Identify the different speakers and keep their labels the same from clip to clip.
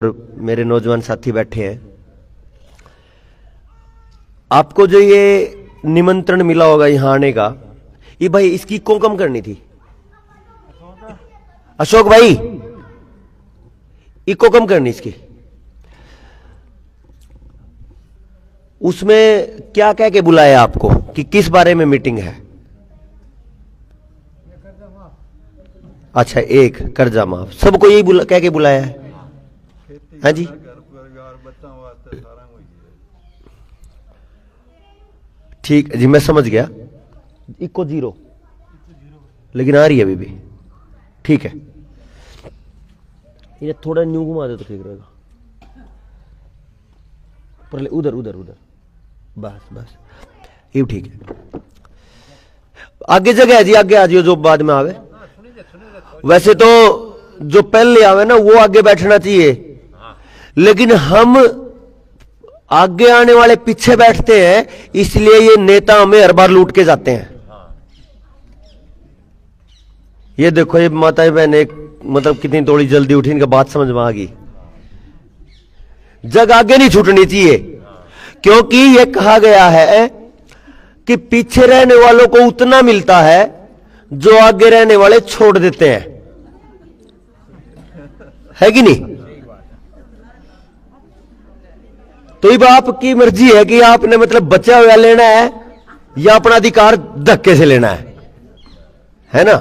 Speaker 1: और मेरे नौजवान साथी बैठे हैं। आपको जो ये निमंत्रण मिला होगा यहां आने का, ये भाई इसकी कौन कम करनी थी? अशोक भाई, इको कम करनी इसकी। उसमें क्या कह के बुलाया आपको कि किस बारे में मीटिंग है? अच्छा, एक कर्जा माफ, सबको यही कह के बुलाया है? हाँ जी, ठीक है जी, मैं समझ गया। इको जीरो लेकिन आ रही है अभी भी, ठीक है। ये थोड़ा न्यू घुमा दे तो ठीक रहेगा। पर उधर उधर उधर, बस बस, ये ठीक है। आगे जगह है जी, आगे आ जाइए जो बाद में आवे। वैसे तो जो पहले आवे ना वो आगे बैठना चाहिए, लेकिन हम आगे आने वाले पीछे बैठते हैं, इसलिए ये नेता हमें हर बार लूट के जाते हैं। ये देखो, ये माताएं बहनें मतलब कितनी थोड़ी जल्दी उठी, इनका बात समझ में आ गई। जग आगे नहीं छूटनी चाहिए, क्योंकि ये कहा गया है कि पीछे रहने वालों को उतना मिलता है जो आगे रहने वाले छोड़ देते हैं, है कि नहीं? तो ये आपकी मर्जी है कि आपने मतलब बचा हुआ लेना है या अपना अधिकार धक्के से लेना है ना?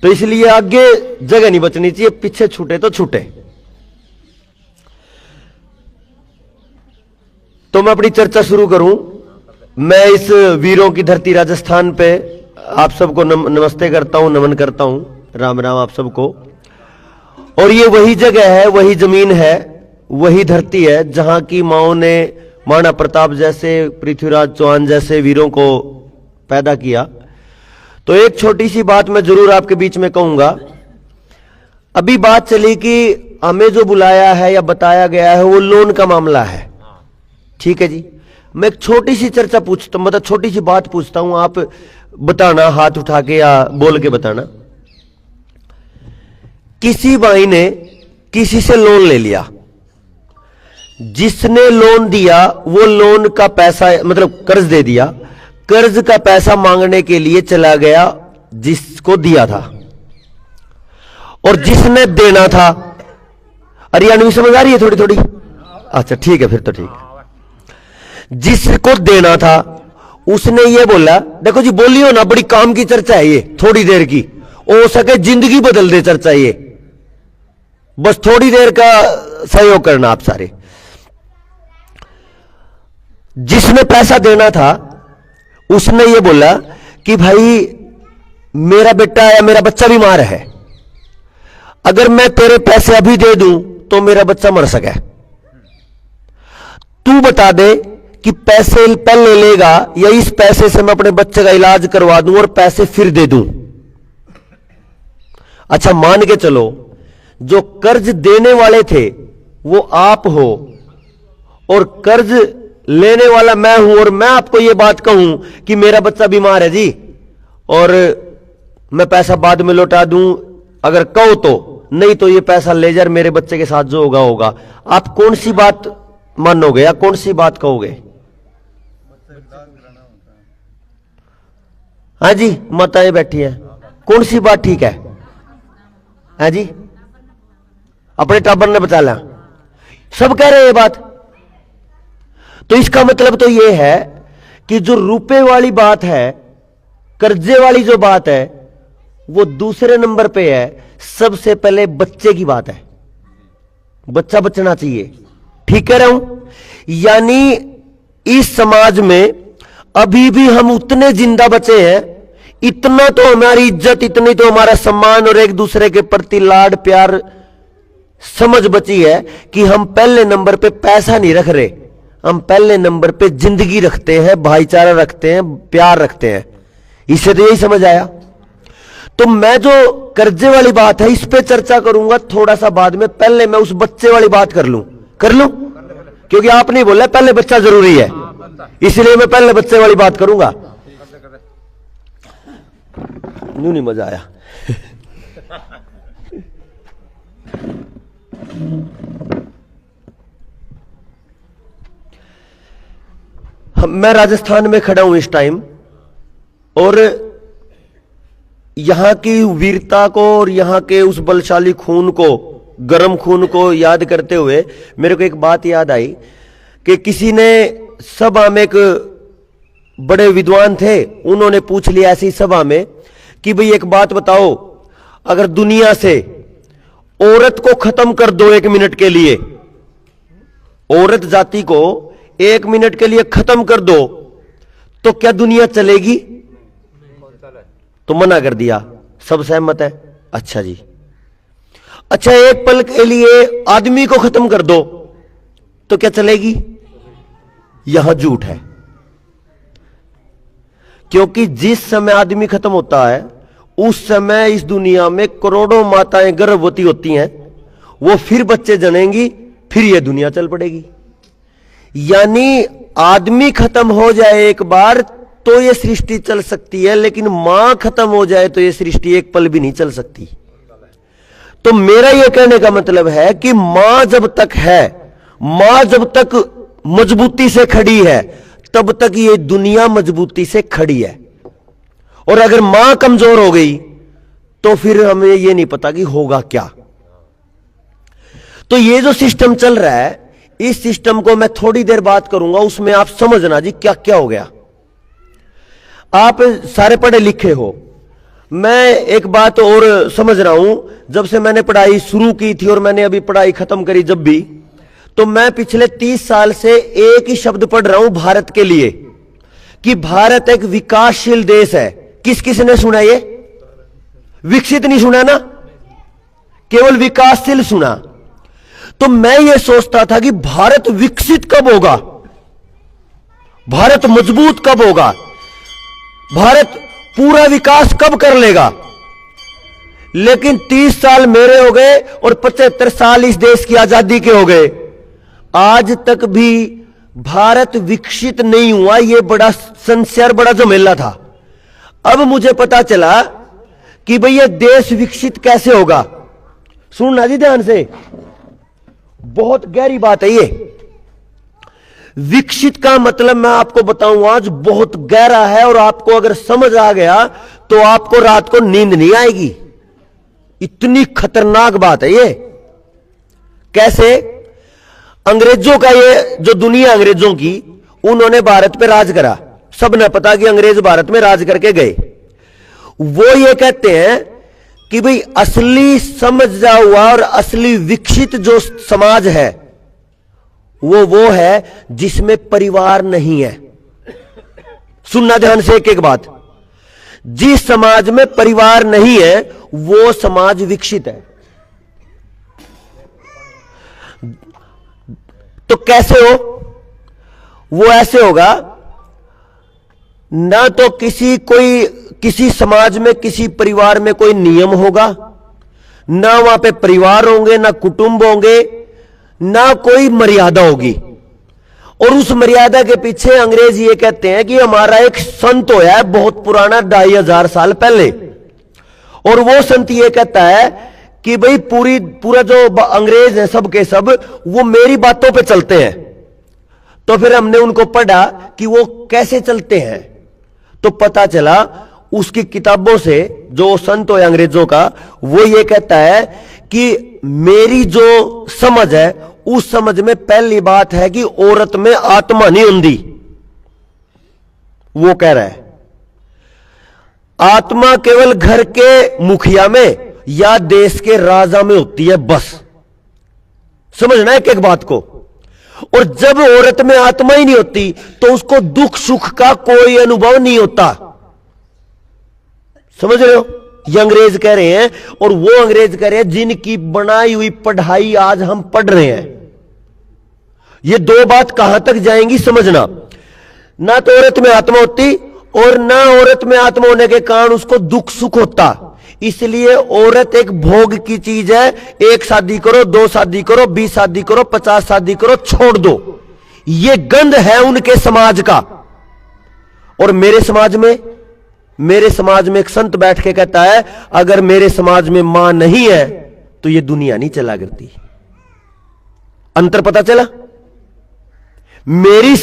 Speaker 1: तो इसलिए आगे जगह नहीं बचनी चाहिए, पीछे छूटे तो छूटे। तो मैं अपनी चर्चा शुरू करूं। मैं इस वीरों की धरती राजस्थान पे आप सबको नमस्ते करता हूं, नमन करता हूं, राम राम आप सबको। और ये वही जगह है, वही जमीन है, वही धरती है जहां की माओ ने महाराणा प्रताप जैसे, पृथ्वीराज चौहान जैसे वीरों को पैदा किया। तो एक छोटी सी बात मैं जरूर आपके बीच में कहूंगा। अभी बात चली कि हमें जो बुलाया है या बताया गया है वो लोन का मामला है, ठीक है जी। मैं एक छोटी सी चर्चा पूछता हूं, मतलब छोटी सी बात पूछता हूं, आप बताना हाथ उठा के या बोल के बताना। किसी भाई ने किसी से लोन ले लिया, जिसने लोन दिया वो लोन का पैसा मतलब कर्ज दे दिया, कर्ज का पैसा मांगने के लिए चला गया जिसको दिया था, और जिसने देना था, अरे यानी समझ आ रही है थोड़ी थोड़ी? अच्छा ठीक है, फिर तो ठीक है। जिसको देना था उसने ये बोला, देखो जी बोलियो ना, बड़ी काम की चर्चा है ये, थोड़ी देर की, हो सके जिंदगी बदल दे चर्चा ये, बस थोड़ी देर का सहयोग करना आप सारे। जिसने पैसा देना था उसने ये बोला कि भाई मेरा बेटा या मेरा बच्चा बीमार है, अगर मैं तेरे पैसे अभी दे दूं तो मेरा बच्चा मर सके, तू बता दे कि पैसे पहले लेगा या इस पैसे से मैं अपने बच्चे का इलाज करवा दूं और पैसे फिर दे दूं। अच्छा, मान के चलो जो कर्ज देने वाले थे वो आप हो और कर्ज लेने वाला मैं हूं, और मैं आपको यह बात कहूं कि मेरा बच्चा बीमार है जी और मैं पैसा बाद में लौटा दूं, अगर कहो तो, नहीं तो ये पैसा ले जा, मेरे बच्चे के साथ जो होगा होगा। आप कौन सी बात मानोगे या कौन सी बात कहोगे? हाँ जी, माताएं बैठी हैं, कौन सी बात ठीक है? हाँ जी, अपने टाबर ने बता लिया, सब कह रहे हैं ये बात। तो इसका मतलब तो यह है कि जो रुपए वाली बात है, कर्जे वाली जो बात है, वो दूसरे नंबर पे है। सबसे पहले बच्चे की बात है, बच्चा बचना चाहिए, ठीक कह रहा हूं? यानी इस समाज में अभी भी हम उतने जिंदा बचे हैं, इतना तो हमारी इज्जत, इतनी तो हमारा सम्मान और एक दूसरे के प्रति लाड प्यार समझ बची है कि हम पहले नंबर पे पैसा नहीं रख रहे, हम पहले नंबर पे जिंदगी रखते हैं, भाईचारा रखते हैं, प्यार रखते हैं। इससे तो यही समझ आया। तो मैं जो कर्जे वाली बात है इस पे चर्चा करूंगा थोड़ा सा बाद में, पहले मैं उस बच्चे वाली बात कर लूं, क्योंकि आपने बोला पहले बच्चा जरूरी है, इसलिए मैं पहले बच्चे वाली बात करूंगा। यूं नहीं मजा आया। मैं राजस्थान में खड़ा हूं इस टाइम, और यहां की वीरता को और यहां के उस बलशाली खून को, गर्म खून को याद करते हुए मेरे को एक बात याद आई कि किसी ने सभा में, एक बड़े विद्वान थे, उन्होंने पूछ लिया ऐसी सभा में कि भाई एक बात बताओ, अगर दुनिया से औरत को खत्म कर दो 1 मिनट के लिए, औरत जाति को 1 मिनट के लिए खत्म कर दो, तो क्या दुनिया चलेगी? तो मना कर दिया। सब सहमत है? अच्छा जी। अच्छा, एक पल के लिए आदमी को खत्म कर दो तो क्या चलेगी? यहां झूठ है, क्योंकि जिस समय आदमी खत्म होता है उस समय इस दुनिया में करोड़ों माताएं गर्भवती होती हैं, वो फिर बच्चे जनेंगी, फिर ये दुनिया चल पड़ेगी। यानी आदमी खत्म हो जाए एक बार तो ये सृष्टि चल सकती है, लेकिन मां खत्म हो जाए तो ये सृष्टि एक पल भी नहीं चल सकती। तो मेरा यह कहने का मतलब है कि मां जब तक है, मां जब तक मजबूती से खड़ी है, तब तक ये दुनिया मजबूती से खड़ी है। और अगर मां कमजोर हो गई तो फिर हमें यह नहीं पता कि होगा क्या। तो ये जो सिस्टम चल रहा है, इस सिस्टम को मैं थोड़ी देर बात करूंगा, उसमें आप समझना जी क्या क्या हो गया। आप सारे पढ़े लिखे हो, मैं एक बात और समझ रहा हूं, जब से मैंने पढ़ाई शुरू की थी और मैंने अभी पढ़ाई खत्म करी जब भी, तो मैं पिछले 30 साल से एक ही शब्द पढ़ रहा हूं भारत के लिए, कि भारत एक विकासशील देश है। किस किस ने सुना? ये विकसित नहीं सुना ना, केवल विकासशील सुना। तो मैं ये सोचता था कि भारत विकसित कब होगा, भारत मजबूत कब होगा, भारत पूरा विकास कब कर लेगा। लेकिन 30 साल मेरे हो गए और 75 साल इस देश की आजादी के हो गए, आज तक भी भारत विकसित नहीं हुआ। यह बड़ा संशय, बड़ा झमेला था। अब मुझे पता चला कि भाई ये देश विकसित कैसे होगा। सुनना जी ध्यान से, बहुत गहरी बात है ये। विकसित का मतलब मैं आपको बताऊं आज बहुत गहरा है, और आपको अगर समझ आ गया तो आपको रात को नींद नहीं आएगी। इतनी खतरनाक बात है ये। कैसे? अंग्रेजों का ये जो दुनिया अंग्रेजों की, उन्होंने भारत पे राज करा। सबने पता कि अंग्रेज भारत में राज करके गए। वो ये कहते हैं कि भाई असली समझा हुआ और असली विकसित जो समाज है वो है जिसमें परिवार नहीं है। सुनना ध्यान से एक एक बात। जिस समाज में परिवार नहीं है वो समाज विकसित है। तो कैसे हो? वो ऐसे होगा ना, तो किसी समाज में, किसी परिवार में कोई नियम होगा, ना वहां पे परिवार होंगे, ना कुटुंब होंगे, ना कोई मर्यादा होगी। और उस मर्यादा के पीछे अंग्रेज ये कहते हैं कि हमारा एक संत होया है बहुत पुराना, 2500 साल पहले, और वो संत ये कहता है कि भाई पूरा जो अंग्रेज है सब के सब वो मेरी बातों पे चलते हैं। तो फिर हमने उनको पढ़ा कि वो कैसे चलते हैं, तो पता चला उसकी किताबों से, जो संत है अंग्रेजों का, वो ये कहता है कि मेरी जो समझ है उस समझ में पहली बात है कि औरत में आत्मा नहीं होती। वो कह रहा है आत्मा केवल घर के मुखिया में या देश के राजा में होती है, बस। समझना एक एक बात को। और जब औरत में आत्मा ही नहीं होती तो उसको दुख सुख का कोई अनुभव नहीं होता। समझ रहे हो? ये अंग्रेज कह रहे हैं, और वो अंग्रेज कह रहे हैं जिनकी बनाई हुई पढ़ाई आज हम पढ़ रहे हैं। ये दो बात कहां तक जाएंगी समझना। ना तो औरत में आत्मा होती, और ना औरत में आत्मा होने के कारण उसको दुख सुख होता। इसलिए औरत एक भोग की चीज है। एक शादी करो, 2 शादी करो, 20 शादी करो, 50 शादी करो, छोड़ दो। ये गंध है उनके समाज का। और मेरे समाज में एक संत बैठ के कहता है अगर मेरे समाज में मां नहीं है तो ये दुनिया नहीं चला करती। अंतर पता चला? मेरे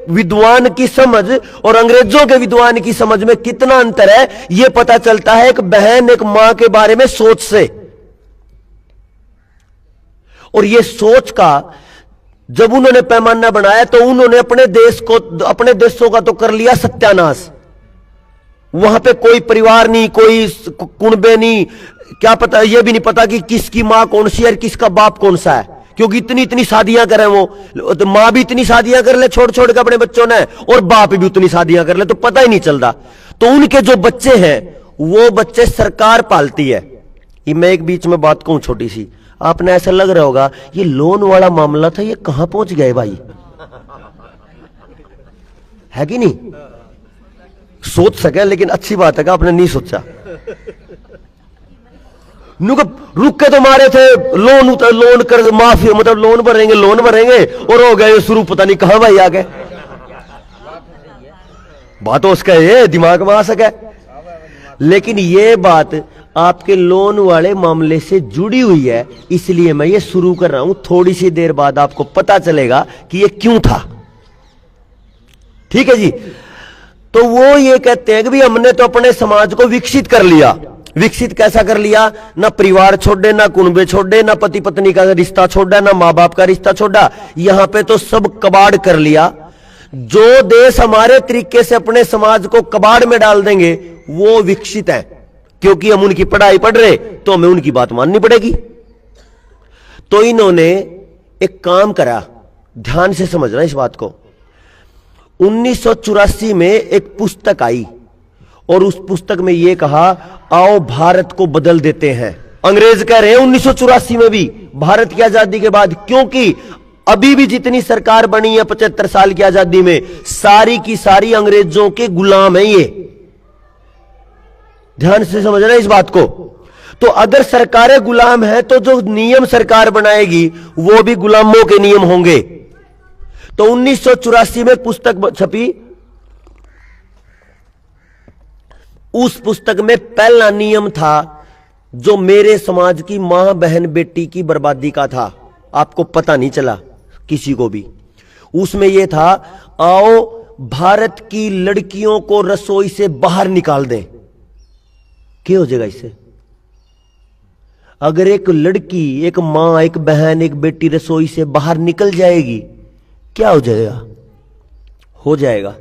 Speaker 1: विद्वान की समझ और अंग्रेजों के विद्वान की समझ में कितना अंतर है, यह पता चलता है एक बहन एक मां के बारे में सोच से। और यह सोच का जब उन्होंने पैमाना बनाया तो उन्होंने अपने देशों का तो कर लिया सत्यानाश। वहां पे कोई परिवार नहीं, कोई कुनबे नहीं, क्या पता, यह भी नहीं पता कि किसकी मां कौन सी है और किसका बाप कौन सा है, क्योंकि इतनी शादियां करें वो, तो मां भी इतनी शादियां कर ले छोड़ छोड़ के अपने बच्चों ने, और बाप भी उतनी शादियां कर ले, तो पता ही नहीं चलता। तो उनके जो बच्चे हैं वो बच्चे सरकार पालती है। ये मैं एक बीच में बात कहूं छोटी सी, आपने ऐसा लग रहा होगा ये लोन वाला मामला था, ये कहां पहुंच गए भाई, है कि नहीं? सोच सके, लेकिन अच्छी बात है कि आपने नहीं सोचा। रुक के तो मारे थे, लोन कर माफी, मतलब लोन भरेंगे और हो गए शुरू, पता नहीं कहां भाई आ गए। बात तो उसका ये दिमाग में आ सके, लेकिन ये बात आपके लोन वाले मामले से जुड़ी हुई है, इसलिए मैं ये शुरू कर रहा हूं। थोड़ी सी देर बाद आपको पता चलेगा कि ये क्यों था। ठीक है जी। तो वो ये कहते हैं कि भी हमने तो अपने समाज को विकसित कर लिया। विकसित कैसा कर लिया? ना परिवार छोड़े, ना कुनबे छोड़े, ना पति पत्नी का रिश्ता छोड़ा, ना मां बाप का रिश्ता छोड़ा, यहां पे तो सब कबाड़ कर लिया। जो देश हमारे तरीके से अपने समाज को कबाड़ में डाल देंगे वो विकसित है, क्योंकि हम उनकी पढ़ाई पढ़ रहे तो हमें उनकी बात माननी पड़ेगी। तो इन्होंने एक काम करा, ध्यान से समझना इस बात को। 1984 में एक पुस्तक आई और उस पुस्तक में यह कहा, आओ भारत को बदल देते हैं। अंग्रेज कह रहे हैं 1984 में भी, भारत की आजादी के बाद, क्योंकि अभी भी जितनी सरकार बनी है 75 साल की आजादी में, सारी की सारी अंग्रेजों के गुलाम है ये। ध्यान से समझना इस बात को। तो अगर सरकारें गुलाम है तो जो नियम सरकार बनाएगी वो भी गुलामों के नियम होंगे। तो 1984 में पुस्तक छपी। उस पुस्तक में पहला नियम था जो मेरे समाज की मां बहन बेटी की बर्बादी का था, आपको पता नहीं चला किसी को भी। उसमें यह था, आओ भारत की लड़कियों को रसोई से बाहर निकाल दें। क्या हो जाएगा इससे? अगर एक लड़की, एक मां, एक बहन, एक बेटी रसोई से बाहर निकल जाएगी, क्या हो जाएगा? हो जाएगा,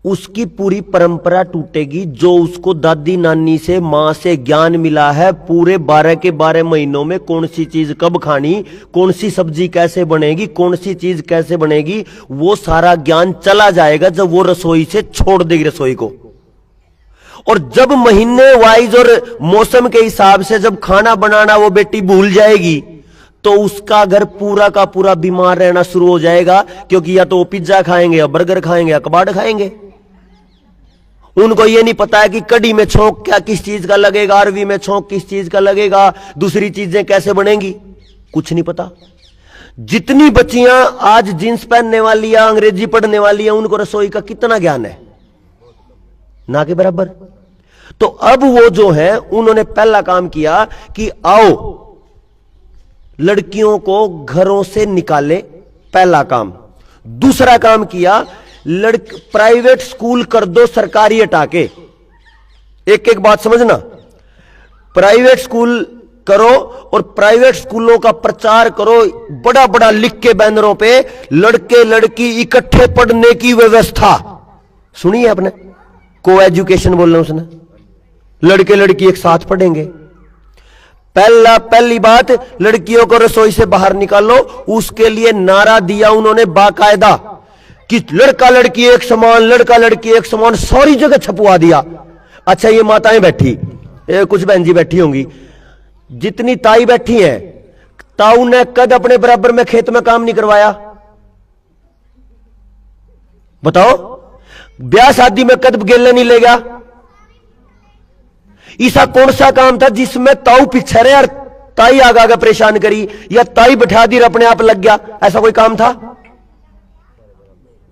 Speaker 1: उसकी पूरी परंपरा टूटेगी। जो उसको दादी नानी से, मां से ज्ञान मिला है, पूरे 12 के 12 महीनों में कौन सी चीज कब खानी, कौन सी सब्जी कैसे बनेगी, कौन सी चीज कैसे बनेगी, वो सारा ज्ञान चला जाएगा जब वो रसोई से छोड़ देगी रसोई को। और जब महीने वाइज और मौसम के हिसाब से जब खाना बनाना वो बेटी भूल जाएगी, तो उसका घर पूरा का पूरा बीमार रहना शुरू हो जाएगा, क्योंकि या तो वो पिज्जा खाएंगे या बर्गर खाएंगे या कबाड़ खाएंगे। उनको ये नहीं पता है कि कड़ी में छौंक क्या किस चीज का लगेगा, अरवी में छौंक किस चीज का लगेगा, दूसरी चीजें कैसे बनेंगी, कुछ नहीं पता। जितनी बच्चियां आज जींस पहनने वाली या अंग्रेजी पढ़ने वाली है, उनको रसोई का कितना ज्ञान है? ना के बराबर। तो अब वो जो है उन्होंने पहला काम किया कि आओ लड़कियों को घरों से निकाले, पहला काम। दूसरा काम किया, प्राइवेट स्कूल कर दो, सरकारी हटा के। एक एक बात समझना, प्राइवेट स्कूल करो और प्राइवेट स्कूलों का प्रचार करो, बड़ा बड़ा लिख के बैनरों पे, लड़के लड़की इकट्ठे पढ़ने की व्यवस्था। सुनिए आपने, को एजुकेशन बोल रहा हूं उसने, लड़के लड़की एक साथ पढ़ेंगे। पहली बात, लड़कियों को रसोई से बाहर निकालो। उसके लिए नारा दिया उन्होंने बाकायदा कि लड़का लड़की एक समान, लड़का लड़की एक समान, सारी जगह छपवा दिया। अच्छा, ये माताएं बैठी, कुछ बहन जी बैठी होंगी, जितनी ताई बैठी हैं, ताऊ ने कद अपने बराबर में खेत में काम नहीं करवाया? बताओ, ब्याह शादी में कद गेले नहीं ले गया? ऐसा कौन सा काम था जिसमें ताऊ पीछे रहे और ताई आगा आगा परेशान करी, या ताई बैठा दी और अपने आप लग गया? ऐसा कोई काम था?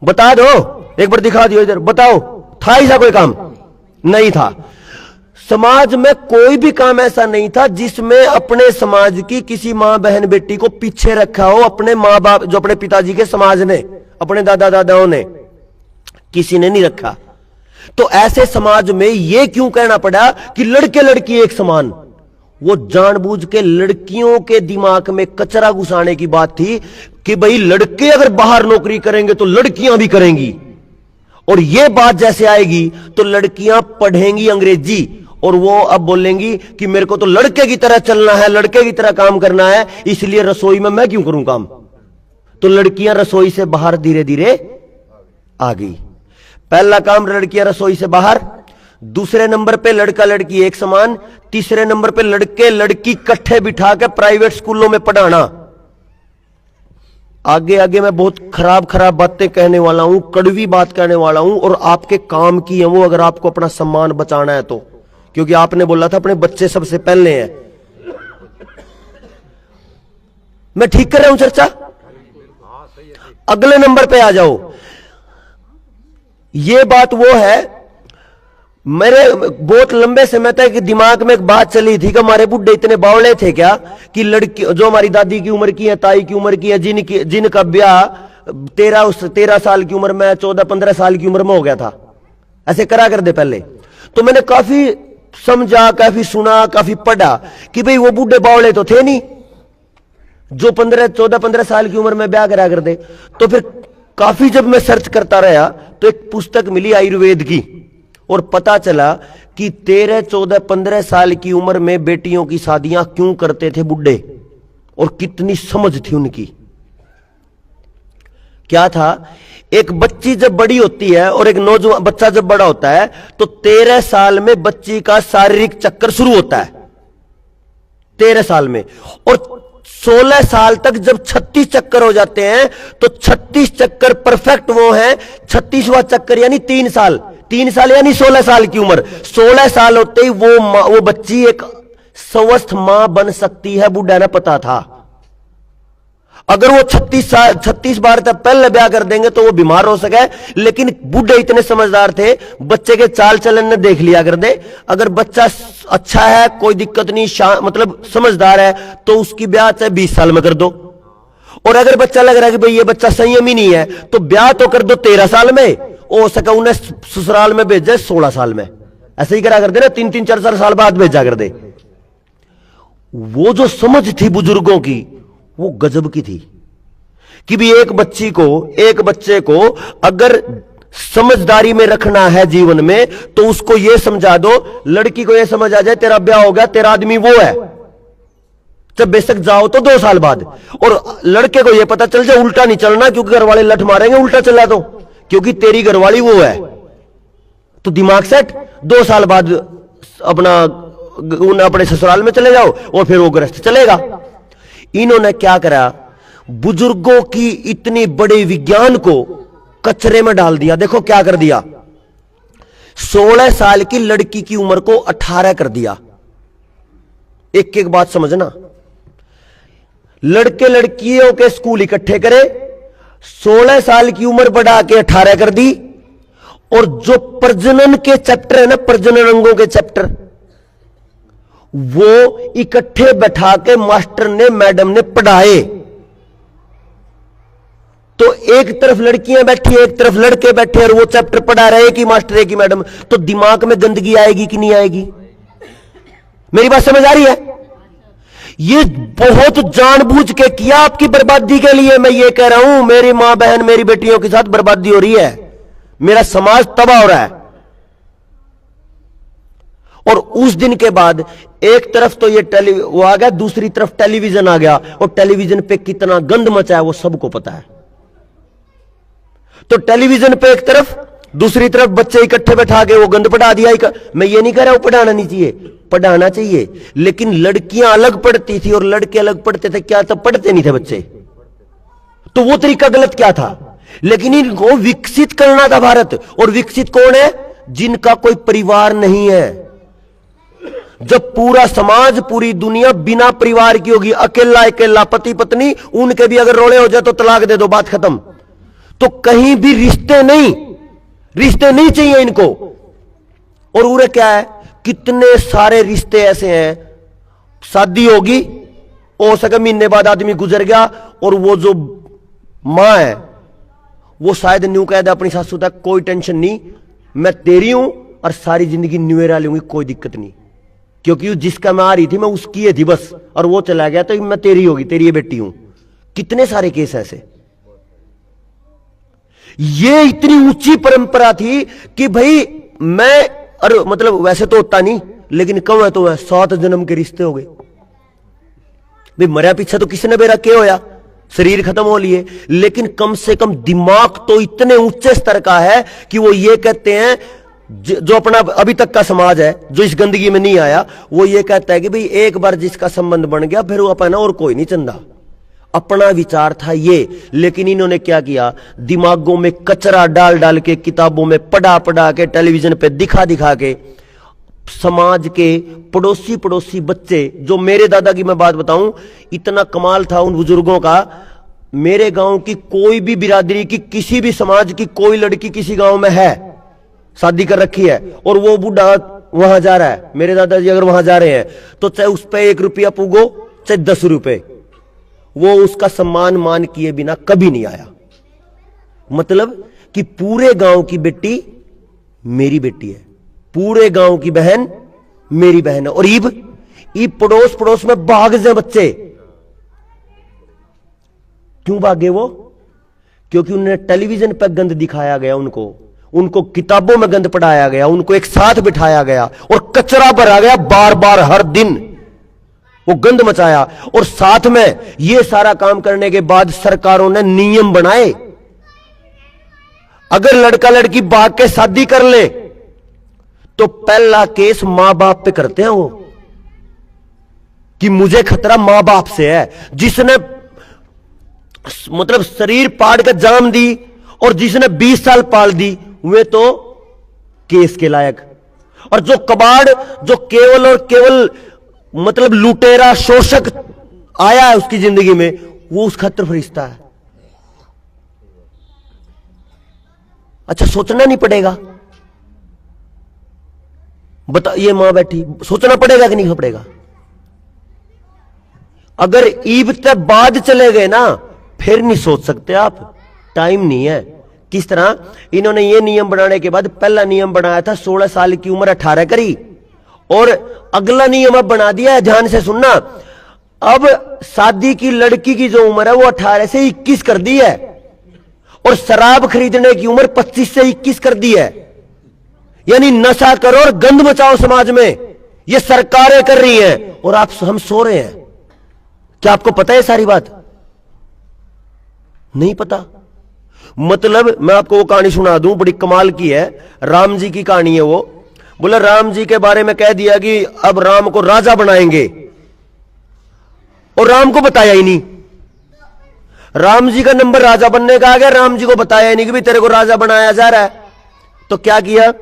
Speaker 1: बता दो, एक बार दिखा दियो इधर, बताओ, था ऐसा कोई काम? नहीं था। समाज में कोई भी काम ऐसा नहीं था जिसमें अपने समाज की किसी मां बहन बेटी को पीछे रखा हो, अपने मां बाप, जो अपने पिताजी के समाज ने। अपने दादा दादाओं ने, किसी ने नहीं रखा। तो ऐसे समाज में यह क्यों कहना पड़ा कि लड़के लड़की एक समान? वो जानबूझ के लड़कियों के दिमाग में कचरा घुसाने की बात थी कि भाई लड़के अगर बाहर नौकरी करेंगे तो लड़कियां भी करेंगी, और यह बात जैसे आएगी तो लड़कियां पढ़ेंगी अंग्रेजी और वो अब बोलेंगी कि मेरे को तो लड़के की तरह चलना है, लड़के की तरह काम करना है, इसलिए रसोई में मैं क्यों करूं काम। तो लड़कियां रसोई से बाहर धीरे धीरे आ गई। पहला काम लड़कियां रसोई से बाहर, दूसरे नंबर पे लड़का लड़की एक समान, तीसरे नंबर पे लड़के लड़की इकट्ठे बिठा के प्राइवेट स्कूलों में पढ़ाना। आगे आगे मैं बहुत खराब खराब बातें कहने वाला हूं, कड़वी बात कहने वाला हूं, और आपके काम की है वो, अगर आपको अपना सम्मान बचाना है तो, क्योंकि आपने बोला था अपने बच्चे सबसे पहले हैं। मैं ठीक कर रहा हूं चर्चा? अगले नंबर पे आ जाओ। ये बात वो है, मेरे बहुत लंबे समय तक दिमाग में एक बात चली थी कि हमारे बुड्ढे इतने बावले थे क्या कि लड़की जो हमारी दादी की उम्र की है, ताई की उम्र की है, जिनका ब्याह 13 साल की उम्र में, 14-15 साल की उम्र में हो गया था, ऐसे करा कर दे पहले। तो मैंने काफी समझा, काफी सुना, काफी पढ़ा कि भाई वो बूढ़े बावले तो थे नहीं जो 14-15 साल की उम्र में ब्याह करा कर दे। तो फिर काफी जब मैं सर्च करता रहा तो एक पुस्तक मिली आयुर्वेद की, और पता चला कि 13, 14, 15 साल की उम्र में बेटियों की शादियां क्यों करते थे बुड्ढे, और कितनी समझ थी उनकी। क्या था, एक बच्ची जब बड़ी होती है और एक नौजवान बच्चा जब बड़ा होता है तो 13 साल में बच्ची का शारीरिक चक्कर शुरू होता है, 13 साल में, और 16 साल तक जब 36 चक्कर हो जाते हैं तो 36 चक्कर परफेक्ट वो हैं। 36वां चक्कर यानी 3 साल यानी 16 साल की उम्र, 16 साल होते ही वो बच्ची एक स्वस्थ मां बन सकती है। बुढ़ा ने पता था, अगर वो 36 बार तक पहले ब्याह कर देंगे तो वो बीमार हो सके, लेकिन बूढ़े इतने समझदार थे, बच्चे के चाल चलन ने देख लिया कर दे, अगर बच्चा अच्छा है, कोई दिक्कत नहीं, मतलब समझदार है, तो उसकी ब्याह चाहे 20 साल में कर दो, और अगर बच्चा लग रहा है कि भाई ये बच्चा संयमी नहीं है तो ब्याह तो कर दो 13 साल में, हो सका उन्हें ससुराल में भेजे 16 साल में, ऐसे ही करा कर दे ना, 3-3, 4-4 साल बाद भेजा कर दे। वो जो समझ थी बुजुर्गों की वो गजब की थी कि भी एक बच्चे को अगर समझदारी में रखना है जीवन में तो उसको यह समझा दो, लड़की को यह समझ आ जाए तेरा ब्याह हो गया, तेरा आदमी वो है, जब बेशक जाओ तो 2 साल बाद, और लड़के को यह पता चल जाए उल्टा नहीं चलना क्योंकि घर वाले लठ मारेंगे उल्टा चला तो, क्योंकि तेरी घरवाली वो है, तो दिमाग सेट, 2 साल बाद अपने ससुराल में चले जाओ और फिर वो ग्रस्त चलेगा। इन्होंने क्या करा, बुजुर्गों की इतनी बड़े विज्ञान को कचरे में डाल दिया। देखो क्या कर दिया, 16 साल की लड़की की उम्र को 18 कर दिया। एक एक बात समझना, लड़के लड़कियों के स्कूल इकट्ठे करे, 16 साल की उम्र बढ़ा के 18 कर दी, और जो प्रजनन के चैप्टर है ना, प्रजनन अंगों के चैप्टर, वो इकट्ठे बैठा के मास्टर ने, मैडम ने पढ़ाए। तो एक तरफ लड़कियां बैठी है, एक तरफ लड़के बैठे, और वो चैप्टर पढ़ा रहे कि मास्टर है कि मैडम, तो दिमाग में गंदगी आएगी कि नहीं आएगी? मेरी बात समझ आ रही है? ये बहुत जानबूझ के किया आपकी बर्बादी के लिए। मैं ये कह रहा हूं, मेरी मां बहन मेरी बेटियों के साथ बर्बादी हो रही है, मेरा समाज तबाह हो रहा है। और उस दिन के बाद एक तरफ तो ये वो आ गया, दूसरी तरफ टेलीविजन आ गया, और टेलीविजन पे कितना गंद मचा है वो सबको पता है। तो टेलीविजन पे एक तरफ, दूसरी तरफ बच्चे इकट्ठे बैठा के वो गंद पढ़ा दिया। मैं ये नहीं कह रहा हूं पढ़ाना नहीं चाहिए, पढ़ाना चाहिए, लेकिन लड़कियां अलग पढ़ती थी और लड़के अलग पढ़ते थे, क्या तब पढ़ते नहीं थे बच्चे? तो वो तरीका गलत क्या था? लेकिन इनको विकसित करना था भारत, और विकसित कौन है? जिनका कोई परिवार नहीं है। जब पूरा समाज, पूरी दुनिया बिना परिवार की होगी, अकेला अकेला पति पत्नी, उनके भी अगर रोले हो जाए तो तलाक दे दो, बात खत्म। तो कहीं भी रिश्ते नहीं चाहिए इनको। और उरे क्या है, कितने सारे रिश्ते ऐसे हैं, शादी होगी, हो सके महीने बाद आदमी गुजर गया, और वो जो मां है वो शायद न्यू कह दे अपनी सासू तक, कोई टेंशन नहीं, मैं तेरी हूं और सारी जिंदगी न्यूएरा लूंगी, कोई दिक्कत नहीं, क्योंकि जिसका मैं आ रही थी मैं उसकी है थी बस, और वो चला गया तो मैं तेरी होगी, तेरी ये बेटी हूं। कितने सारे केस ऐसे। ये इतनी ऊंची परंपरा थी कि भाई मैं, अरे मतलब वैसे तो होता नहीं, लेकिन कम है तो है 7 जन्म के रिश्ते हो गए भाई। मरिया पीछे तो किसी ने बेरा क्या होया, शरीर खत्म हो लिए, लेकिन कम से कम दिमाग तो इतने ऊंचे स्तर का है कि वो ये कहते हैं, जो अपना अभी तक का समाज है जो इस गंदगी में नहीं आया, वो ये कहता है कि भाई एक बार जिसका संबंध बन गया फिर वो अपना और कोई नहीं चंदा। अपना विचार था ये, लेकिन इन्होंने क्या किया, दिमागों में कचरा डाल डाल के, किताबों में पढ़ा पढ़ा के, टेलीविजन पे दिखा दिखा के, समाज के पड़ोसी बच्चे, जो मेरे दादा की मैं बात बताऊं, इतना कमाल था उन बुजुर्गों का। मेरे गांव की कोई भी बिरादरी की, किसी भी समाज की कोई लड़की किसी गांव में है, शादी कर रखी है, और वो बूढ़ा वहां जा रहा है, मेरे दादाजी अगर वहां जा रहे हैं, तो चाहे उस पर 1 रुपया पूगो चाहे 10 रुपए, वो उसका सम्मान मान किए बिना कभी नहीं आया। मतलब कि पूरे गांव की बेटी मेरी बेटी है, पूरे गांव की बहन मेरी बहन है। और ईब पड़ोस पड़ोस में भाग से बच्चे, क्यों भागे वो? क्योंकि उन्हें टेलीविजन पर गंद दिखाया गया, उनको किताबों में गंद पढ़ाया गया, उनको एक साथ बिठाया गया और कचरा भरा गया बार बार, हर दिन वो गंद मचाया। और साथ में ये सारा काम करने के बाद सरकारों ने नियम बनाए, अगर लड़का लड़की भाग के शादी कर ले तो पहला केस मां बाप पे करते हैं वो, कि मुझे खतरा मां बाप से है। जिसने मतलब शरीर पाड़ कर जाम दी और जिसने 20 साल पाल दी, वे तो केस के लायक। और जो कबाड़, जो केवल और केवल मतलब लुटेरा शोषक आया है उसकी जिंदगी में, वो उस खतर फरिश्ता है। अच्छा, सोचना नहीं पड़ेगा? बता, ये मां बैठी, सोचना पड़ेगा कि नहीं पड़ेगा? अगर ईद तक बाद चले गए ना, फिर नहीं सोच सकते आप, टाइम नहीं है। किस तरह इन्होंने ये नियम बनाने के बाद, पहला नियम बनाया था 16 साल की उम्र 18 करी, और अगला नियम अब बना दिया है, ध्यान से सुनना, अब शादी की लड़की की जो उम्र है वो 18 से 21 कर दी है, और शराब खरीदने की उम्र 25 से 21 कर दी है। यानी नशा करो और गंद मचाओ समाज में, ये सरकारें कर रही हैं और हम सो रहे हैं। क्या आपको पता है सारी बात? नहीं पता। मतलब मैं आपको वो कहानी सुना दूं, बड़ी कमाल की है, राम जी की कहानी है वो। बोला राम जी के बारे में कह दिया कि अब राम को राजा बनाएंगे, और राम को बताया ही नहीं। राम जी का नंबर राजा बनने का आ गया, राम जी को बताया ही नहीं कि भाई तेरे को राजा बनाया जा रहा है। तो क्या किया,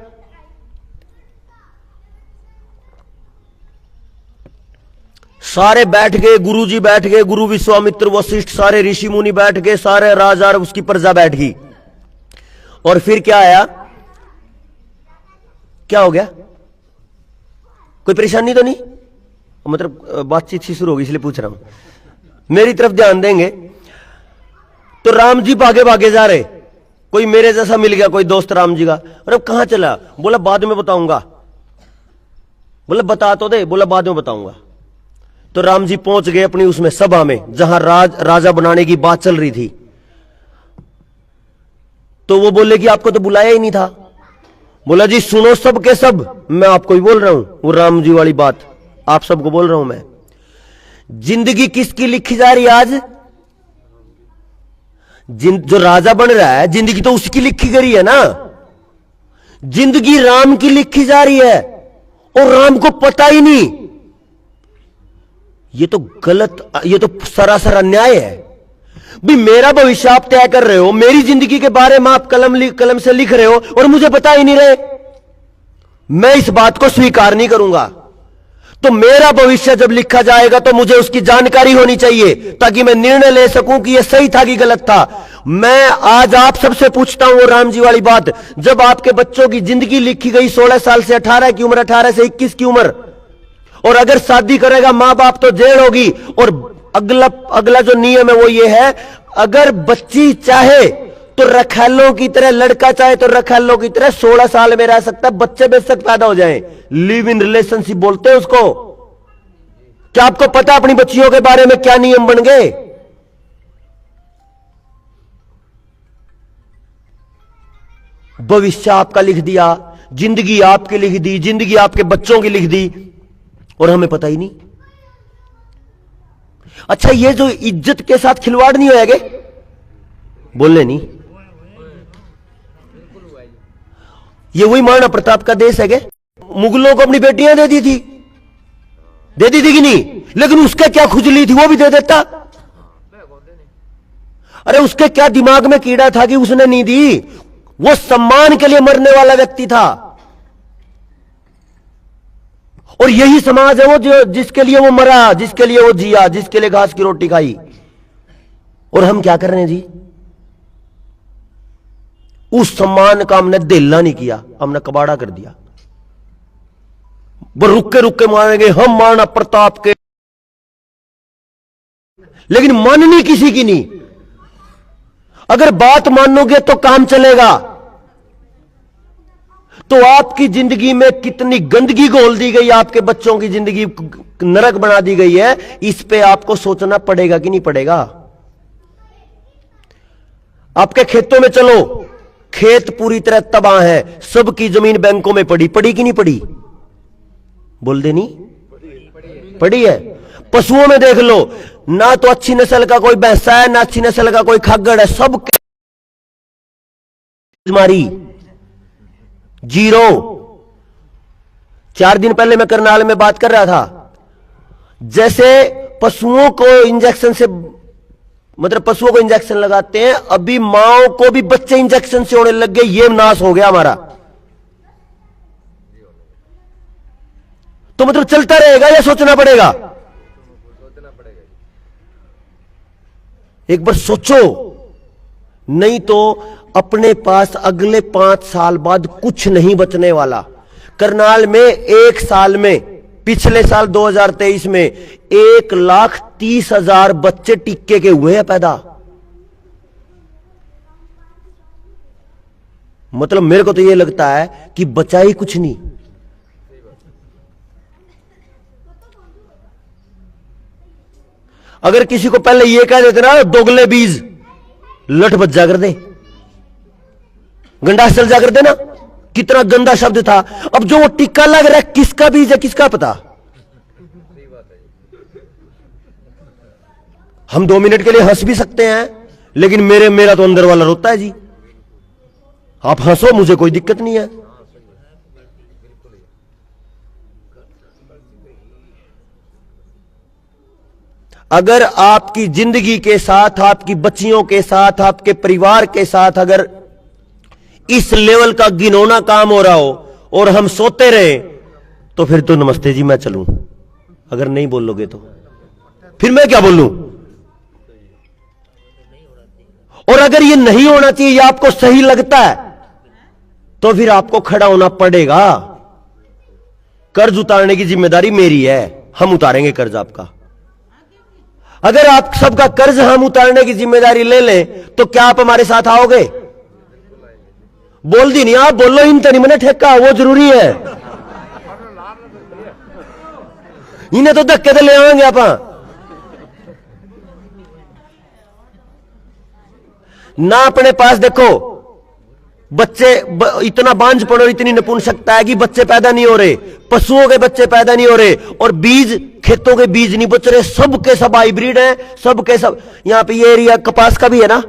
Speaker 1: सारे बैठ गए, गुरु जी बैठ गए, गुरु विश्वामित्र वशिष्ठ सारे ऋषि मुनि बैठ गए, सारे राजा और उसकी प्रजा बैठ गई। और फिर क्या आया, क्या हो गया? कोई परेशानी तो नहीं? मतलब बातचीत सी शुरू होगी इसलिए पूछ रहा हूं, मेरी तरफ ध्यान देंगे। तो राम जी भागे भागे जा रहे, कोई मेरे जैसा मिल गया, कोई दोस्त राम जी का। और अब कहां चला? बोला बाद में बताऊंगा। बोला बता तो दे। बोला बाद में बताऊंगा। तो राम जी पहुंच गए अपनी उसमें सभा में, जहां राजा बनाने की बात चल रही थी। तो वो बोले कि आपको तो बुलाया ही नहीं था। बोला जी सुनो सब के सब, मैं आपको ही बोल रहा हूं, वो राम जी वाली बात आप सबको बोल रहा हूं मैं। जिंदगी किसकी लिखी जा रही है आज? जो राजा बन रहा है, जिंदगी तो उसकी लिखी गई है ना। जिंदगी राम की लिखी जा रही है और राम को पता ही नहीं। ये तो गलत, ये तो सरासर अन्याय है। भी मेरा भविष्य आप तय कर रहे हो, मेरी जिंदगी के बारे में आप कलम से लिख रहे हो और मुझे बता ही नहीं रहे। मैं इस बात को स्वीकार नहीं करूंगा। तो मेरा भविष्य जब लिखा जाएगा तो मुझे उसकी जानकारी होनी चाहिए, ताकि मैं निर्णय ले सकूं कि यह सही था कि गलत था। मैं आज आप सबसे पूछता हूं, वो राम जी वाली बात, जब आपके बच्चों की जिंदगी लिखी गई 16 साल से 18 की उम्र, 18 से 21 की उम्र, और अगर शादी करेगा मां बाप तो जेल होगी। और अगला जो नियम है वो ये है, अगर बच्ची चाहे तो रखैलों की तरह लड़का चाहे तो रखैलों की तरह 16 साल में रह सकता है, बच्चे बेशक पैदा हो जाएं, लिव इन रिलेशनशिप बोलते हैं उसको। क्या आपको पता अपनी बच्चियों के बारे में क्या नियम बन गए? भविष्य आपका लिख दिया, जिंदगी आपकी लिख दी, जिंदगी आपके बच्चों की लिख दी, और हमें पता ही नहीं। अच्छा, ये जो इज्जत के साथ खिलवाड़ नहीं होएगा, बोलने नहीं, ये वही महाराणा प्रताप का देश है। मुगलों को अपनी बेटियां दे दी थी कि नहीं? लेकिन उसके क्या खुजली थी, वो भी दे देता। अरे उसके क्या दिमाग में कीड़ा था कि उसने नहीं दी? वो सम्मान के लिए मरने वाला व्यक्ति था। और यही समाज है वो जो जिसके लिए वो मरा, जिसके लिए वो जिया, जिसके लिए घास की रोटी खाई। और हम क्या कर रहे हैं जी? उस सम्मान का हमने दिल्ला नहीं किया, हमने कबाड़ा कर दिया। वो रुक के मानेंगे हम महाराणा प्रताप के, लेकिन माननी किसी की नहीं। अगर बात मानोगे तो काम चलेगा। तो आपकी जिंदगी में कितनी गंदगी घोल दी गई, आपके बच्चों की जिंदगी नरक बना दी गई है, इस पे आपको सोचना पड़ेगा कि नहीं पड़ेगा? आपके खेतों में चलो, खेत पूरी तरह तबाह है, सबकी जमीन बैंकों में पड़ी कि नहीं पड़ी? बोल दे नहीं पड़ी है। पशुओं में देख लो, ना तो अच्छी नस्ल का कोई भैंसा है, ना अच्छी नस्ल का कोई खग्गड़ है, सब मारी जीरो। 4 दिन पहले मैं करनाल में बात कर रहा था, जैसे पशुओं को इंजेक्शन से, मतलब पशुओं को इंजेक्शन लगाते हैं, अभी माओ को भी बच्चे इंजेक्शन से होने लग गए। ये नाश हो गया हमारा। तो मतलब चलता रहेगा या सोचना पड़ेगा? एक बार सोचो, नहीं तो अपने पास अगले 5 साल बाद कुछ नहीं बचने वाला। करनाल में एक साल में, पिछले साल 2023 में 1,30,000 बच्चे टिक्के के हुए हैं पैदा। मतलब मेरे को तो यह लगता है कि बचा ही कुछ नहीं। अगर किसी को पहले यह कह देते ना दोगले बीज, लठ बच जा कर दे, गंडास चल जा कर दे ना। कितना गंदा शब्द था। अब जो वो टिक्का लग रहा है, किसका बीज है किसका पता? हम 2 मिनट के लिए हंस भी सकते हैं, लेकिन मेरा तो अंदर वाला रोता है जी। आप हंसो, मुझे कोई दिक्कत नहीं है। अगर आपकी जिंदगी के साथ, आपकी बच्चियों के साथ, आपके परिवार के साथ अगर इस लेवल का घिनौना काम हो रहा हो और हम सोते रहे, तो फिर तो नमस्ते जी, मैं चलूं। अगर नहीं बोलोगे तो फिर मैं क्या बोलूं? और अगर ये नहीं होना चाहिए, ये आपको सही लगता है, तो फिर आपको खड़ा होना पड़ेगा। कर्ज उतारने की जिम्मेदारी मेरी है, हम उतारेंगे कर्ज आपका। अगर आप सबका कर्ज हम उतारने की जिम्मेदारी ले लें, तो क्या आप हमारे साथ आओगे? बोल दी नहीं, आप बोलो इन तनी मैंने ठेका, वो जरूरी है। इन्हें तो धक्के तो ले आएंगे आप। ना अपने पास देखो बच्चे, इतना बांझपन और इतनी नपुंसकता है कि बच्चे पैदा नहीं हो रहे, पशुओं के बच्चे पैदा नहीं हो रहे, और बीज, खेतों के बीज नहीं बच रहे, सब के सब हाइब्रिड हैं, सब के सब। यहां पे ये एरिया कपास का भी है ना,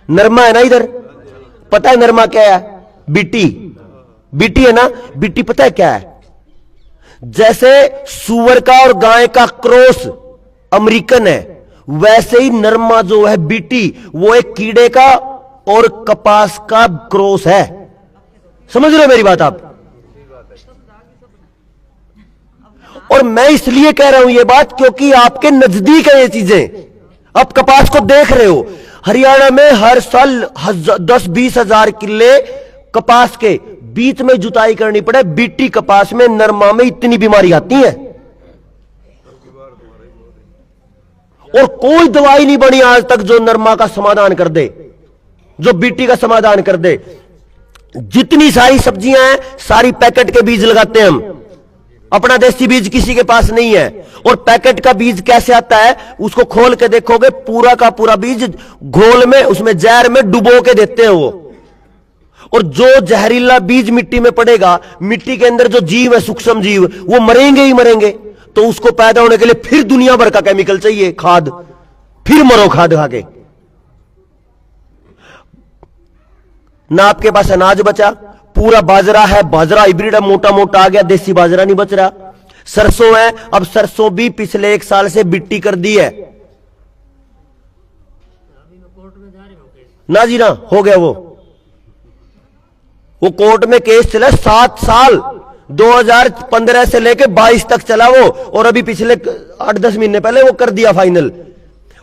Speaker 1: नरमा है ना इधर। पता है नरमा क्या है? बीटी है ना। बीटी पता है क्या है? जैसे सुअर का और गाय का क्रॉस अमेरिकन है, वैसे ही नरमा जो है बीटी, वो एक कीड़े का और कपास का क्रॉस है। समझ रहे हो मेरी बात आप? और मैं इसलिए कह रहा हूं ये बात क्योंकि आपके नजदीक है ये चीजें। आप कपास को देख रहे हो, हरियाणा में हर साल 10-20 हजार किले कपास के बीच में जुताई करनी पड़े। बीटी कपास में, नरमा में इतनी बीमारी आती है, और कोई दवाई नहीं बनी आज तक जो नरमा का समाधान कर दे। जो बीटी का समाधान कर दे। जितनी सारी सब्जियां हैं सारी पैकेट के बीज लगाते हैं हम, अपना देसी बीज किसी के पास नहीं है। और पैकेट का बीज कैसे आता है, उसको खोल के देखोगे पूरा का पूरा बीज घोल में, उसमें जहर में डुबो के देते हैं वो। और जो जहरीला बीज मिट्टी में पड़ेगा, मिट्टी के अंदर जो जीव है, सूक्ष्म जीव, वो मरेंगे ही मरेंगे। तो उसको पैदा होने के लिए फिर दुनिया भर का केमिकल चाहिए, खाद, फिर मरो खाद खा के। ना आपके पास अनाज बचा, पूरा बाजरा है, बाजरा हाइब्रिड है, मोटा मोटा आ गया, देसी बाजरा नहीं बच रहा। सरसों है, अब सरसों भी पिछले 1 साल से बिट्टी कर दी है ना जी ना, हो गया वो कोर्ट में केस चला 7 साल, 2015 से लेके 22 तक चला वो, और अभी पिछले 8-10 महीने पहले वो कर दिया फाइनल।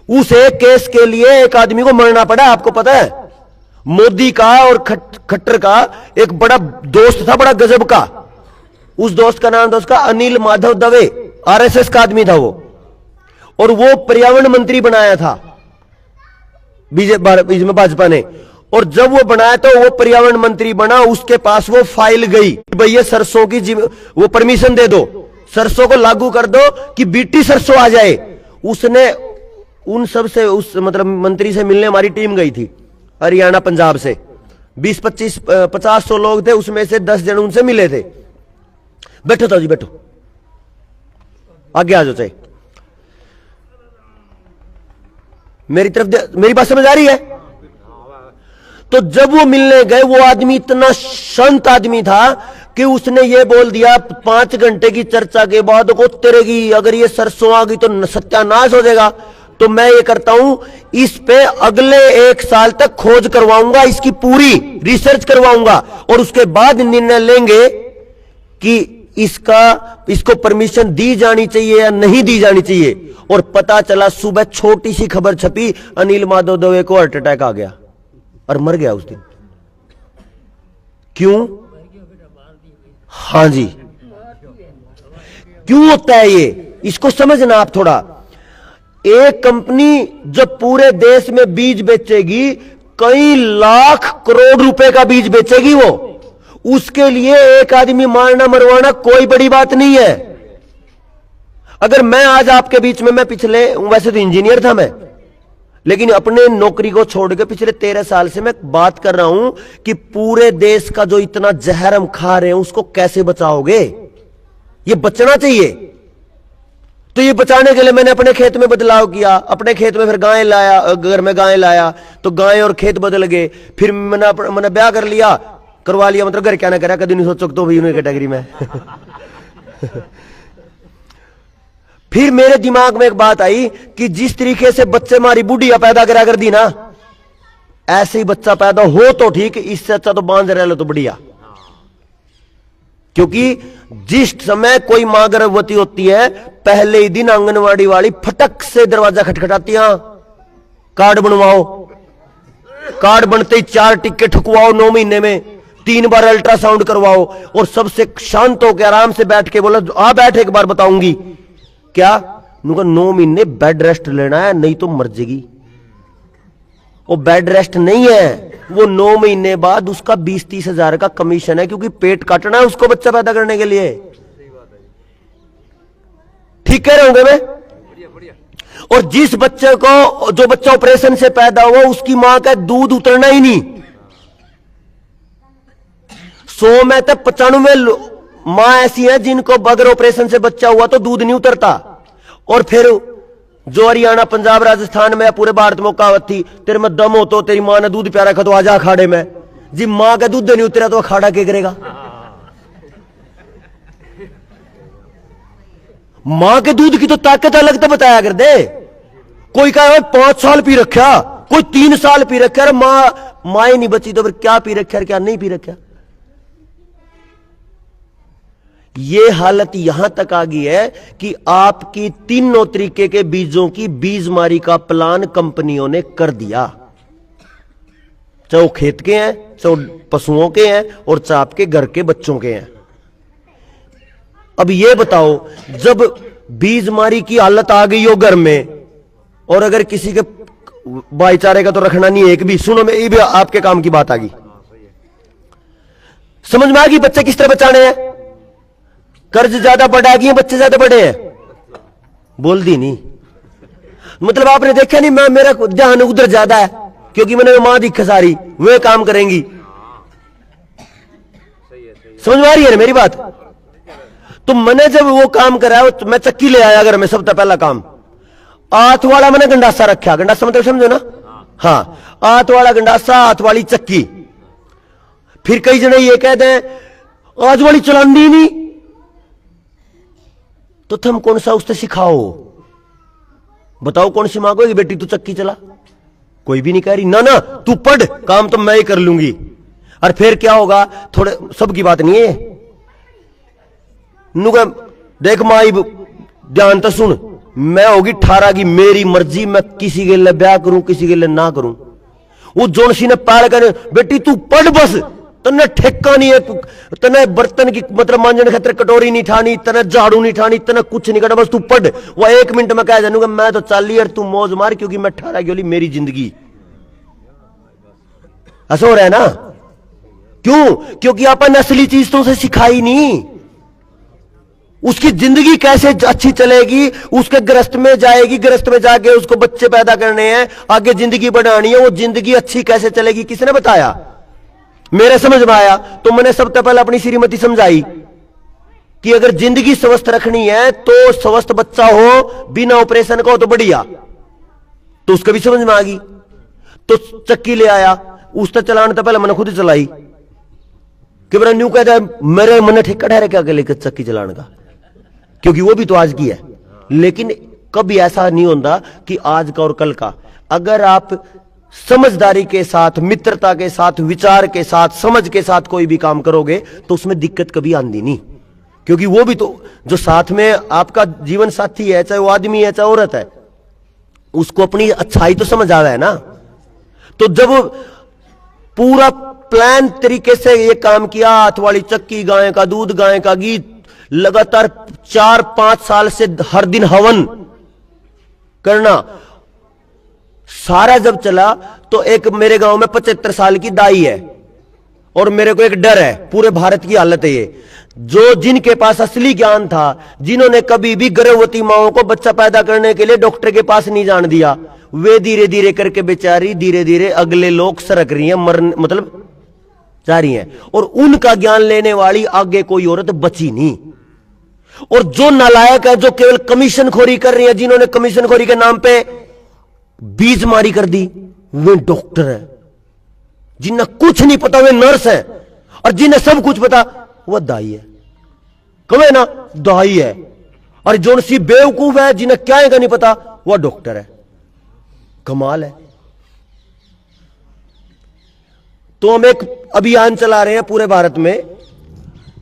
Speaker 1: उस एक केस के लिए एक आदमी को मरना पड़ा, आपको पता है। मोदी का और खट्टर का एक बड़ा दोस्त था, बड़ा गजब का। उस दोस्त का नाम था उसका अनिल माधव दवे, आरएसएस का आदमी था वो, और वो पर्यावरण मंत्री बनाया था बीजेपी में, भाजपा ने। और जब वो बनाया तो वो पर्यावरण मंत्री बना, उसके पास वो फाइल गई, भैया सरसों की वो परमिशन दे दो, सरसों को लागू कर दो कि बीटी सरसों आ जाए। उसने उन सब से, उस मतलब मंत्री से मिलने हमारी टीम गई थी, हरियाणा पंजाब से 20-25-50 लोग थे, उसमें से 10 जन उनसे मिले थे। बैठो तो जी, बैठो, आगे आ जाओ। चाहे मेरी तरफ, मेरी बात समझ आ रही है? तो जब वो मिलने गए, वो आदमी इतना शांत आदमी था कि उसने ये बोल दिया 5 घंटे की चर्चा के बाद को, तेरे की अगर ये सरसों आ गई तो सत्यानाश हो जाएगा। तो मैं ये करता हूं, इस पे अगले 1 साल तक खोज करवाऊंगा, इसकी पूरी रिसर्च करवाऊंगा, और उसके बाद निर्णय लेंगे कि इसको परमिशन दी जानी चाहिए या नहीं दी जानी चाहिए। और पता चला सुबह छोटी सी खबर छपी, अनिल माधव दवे को हार्ट अटैक आ गया और मर गया उस दिन। क्यों? हां जी, क्यों होता है ये, इसको समझना आप थोड़ा। एक कंपनी जब पूरे देश में बीज बेचेगी, कई लाख करोड़ रुपए का बीज बेचेगी वो, उसके लिए एक आदमी मारना मरवाना कोई बड़ी बात नहीं है। अगर मैं आज आपके बीच में, मैं पिछले, वैसे तो इंजीनियर था मैं, लेकिन अपने नौकरी को छोड़ के पिछले 13 साल से मैं बात कर रहा हूं कि पूरे देश का जो इतना जहर हम खा रहे हैं उसको कैसे बचाओगे। ये बचना चाहिए। तो ये बचाने के लिए मैंने अपने खेत में बदलाव किया, अपने खेत में फिर गाय लाया, घर में गाय लाया तो गाय और खेत बदल गए। फिर मैंने ब्याह कर लिया, करवा लिया, मतलब घर क्या ना करा, कभी नहीं सोच सकते भाई उन्हीं कैटेगरी में। फिर मेरे दिमाग में एक बात आई कि जिस तरीके से बच्चे हमारी बुढ़िया पैदा करा कर दी ना, ऐसे ही बच्चा पैदा हो तो ठीक, इससे अच्छा तो बांध रह लो तो बढ़िया। क्योंकि जिस समय कोई मां गर्भवती होती है, पहले ही दिन आंगनवाड़ी वाली फटक से दरवाजा खटखटाती, हां कार्ड बनवाओ। कार्ड बनते ही 4 टिक्के ठुकवाओ, 9 महीने में 3 बार अल्ट्रासाउंड करवाओ, और सबसे शांत होकर आराम से बैठ के बोलो, आ बैठ एक बार बताऊंगी क्या। 9 महीने बेड रेस्ट लेना है, नहीं तो मर जाएगी। वो बेड रेस्ट नहीं है, वो 9 महीने बाद उसका 20-30 हजार का कमीशन है, क्योंकि पेट काटना है उसको बच्चा पैदा करने के लिए। ठीक कह रहे होंगे मैं? और जिस बच्चे को, जो बच्चा ऑपरेशन से पैदा हुआ, उसकी मां का दूध उतरना ही नहीं। 100 में तक 95 मां ऐसी है जिनको अगर ऑपरेशन से बच्चा हुआ तो दूध नहीं उतरता। और फिर जो हरियाणा, पंजाब, राजस्थान में, पूरे भारत में कहावत थी, तेरे में दम हो तो तेरी मां ने दूध प्यारा खा तो आजा अखाड़े में। जी मां का दूध नहीं उतरा तो अखाड़ा क्या करेगा? मां के दूध की तो ताकत अलग तो बताया कर दे। कोई कहा 5 साल पी रखा, कोई 3 साल पी रखा, मां ही नहीं बची तो फिर क्या पी रखा क्या नहीं पी रखा। ये हालत यहां तक आ गई है कि आपकी 3 तरीके के बीजों की बीजमारी का प्लान कंपनियों ने कर दिया, चाहे वो खेत के हैं, चाहे वो पशुओं के हैं, और चाहे आपके घर के बच्चों के हैं। अब ये बताओ, जब बीजमारी की हालत आ गई हो घर में, और अगर किसी के भाईचारे का तो रखना नहीं है एक भी। सुनो, मैं ये भी आपके काम की बात आ गई, समझ में आ गई बच्चे किस तरह बचाने हैं। कर्ज ज्यादा बढ़ा गई, बच्चे ज्यादा बड़े हैं, बोल दी नहीं। मतलब आपने देखा नहीं, मैं मेरा ध्यान उधर ज्यादा है क्योंकि मैंने मां दिखा सारी, वे काम करेंगी। समझ में आ रही है ना मेरी बात? तो मैंने जब वो काम करा, तो मैं चक्की ले आया घर में, सबसे पहला काम हाथ वाला मैंने गंडासा रखा। गंडासा मतलब समझो ना? हाँ, हाथ वाला गंडासा, हाथ वाली चक्की। फिर कई जने ये कहते हैं आज वाली चलानी नहीं, तो तुम कौन सा उससे सिखाओ? बताओ कौन सी मांगोगी बेटी तू चक्की चला? कोई भी नहीं कह रही, ना ना तू पढ़, काम तो मैं ही कर लूंगी। और फिर क्या होगा, थोड़े सबकी बात नहीं है। नुका देख माई ध्यान तो सुन, मैं होगी 18 की, मेरी मर्जी, मैं किसी के लिए ब्याह करूं किसी के लिए ना करूं। वो जोनसी ने पैर कर, बेटी तू पढ़ बस, तने ठेका नहीं है, तने बर्तन की मतलब मांजने खातिर कटोरी नहीं ठानी, तने झाड़ू नहीं ठानी, तने कुछ नहीं करना, बस तू पढ़। वो 1 मिनट में कह जानूंगा मैं तो चाली और तू मौज मार, क्योंकि मैं 18 की होली मेरी जिंदगी। ऐसा हो रहा है ना? क्यों? क्योंकि अपन असली चीज तो उसे सिखाई नहीं। उसकी जिंदगी कैसे अच्छी चलेगी, उसके गृहस्थ में जाएगी, गृहस्थ में जाके उसको बच्चे पैदा करने हैं, आगे जिंदगी बढ़ानी है, वो जिंदगी अच्छी कैसे चलेगी किसने बताया? मेरे समझ में आया तो मैंने सबसे पहले अपनी श्रीमती समझाई कि अगर जिंदगी स्वस्थ रखनी है तो स्वस्थ बच्चा हो, बिना ऑपरेशन का हो तो बढ़िया। तो उसको भी समझ में आ गई, तो चक्की ले आया। उसका चलाने तो पहले मैंने खुद ही चलाई कि मेरा न्यू कहता है मेरे मन ठेका ठहरे क्या लेकर चक्की चलाने का, क्योंकि वो भी तो आज की है। लेकिन कभी ऐसा नहीं होता कि आज का और कल का। अगर आप समझदारी के साथ, मित्रता के साथ, विचार के साथ, समझ के साथ कोई भी काम करोगे तो उसमें दिक्कत कभी आंदी नहीं, क्योंकि वो भी तो जो साथ में आपका जीवन साथी है, चाहे वो आदमी है चाहे औरत है, उसको अपनी अच्छाई तो समझ आ रहा है ना। तो जब पूरा प्लान तरीके से ये काम किया, हाथ वाली चक्की, गाय का दूध, गाय का घी, लगातार 4-5 साल से हर दिन हवन करना, सारा जब चला तो एक मेरे गांव में 75 साल की दाई है, और मेरे को एक डर है, पूरे भारत की हालत है ये, जो जिनके पास असली ज्ञान था, जिन्होंने कभी भी गर्भवती माओं को बच्चा पैदा करने के लिए डॉक्टर के पास नहीं जान दिया, वे धीरे धीरे करके बेचारी धीरे धीरे अगले लोग सरक रही हैं, मरने मतलब जा रही हैं, और उनका ज्ञान लेने वाली आगे कोई औरत बची नहीं। और जो नालायक है, जो केवल कमीशन खोरी कर रही है, जिन्होंने कमीशन खोरी के नाम पे बीज मारी कर दी, वे डॉक्टर है। जिन्हें कुछ नहीं पता वे नर्स है, और जिन्हें सब कुछ पता वह दाई है। कहे ना दाई है, और जो सी बेवकूफ है जिन्हें क्या है का नहीं पता वह डॉक्टर है। कमाल है। तो हम एक अभियान चला रहे हैं पूरे भारत में,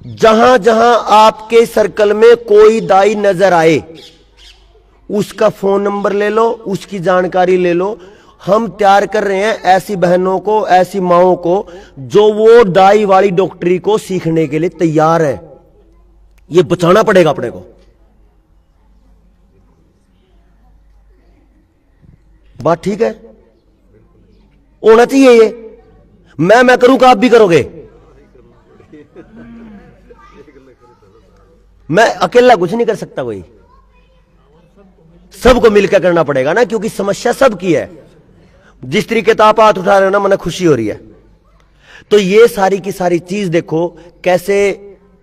Speaker 1: जहां जहां आपके सर्कल में कोई दाई नजर आए, उसका फोन नंबर ले लो, उसकी जानकारी ले लो। हम तैयार कर रहे हैं ऐसी बहनों को, ऐसी माओं को, जो वो दाई वाली डॉक्टरी को सीखने के लिए तैयार है। ये बचाना पड़ेगा अपने को। बात ठीक है? होना चाहिए ये। मैं करूंगा, आप भी करोगे। मैं अकेला कुछ नहीं कर सकता, कोई सबको मिलकर करना पड़ेगा ना, क्योंकि समस्या सबकी है। जिस तरीके से आप हाथ उठा रहे हो ना, मुझे खुशी हो रही है। तो ये सारी की सारी चीज देखो कैसे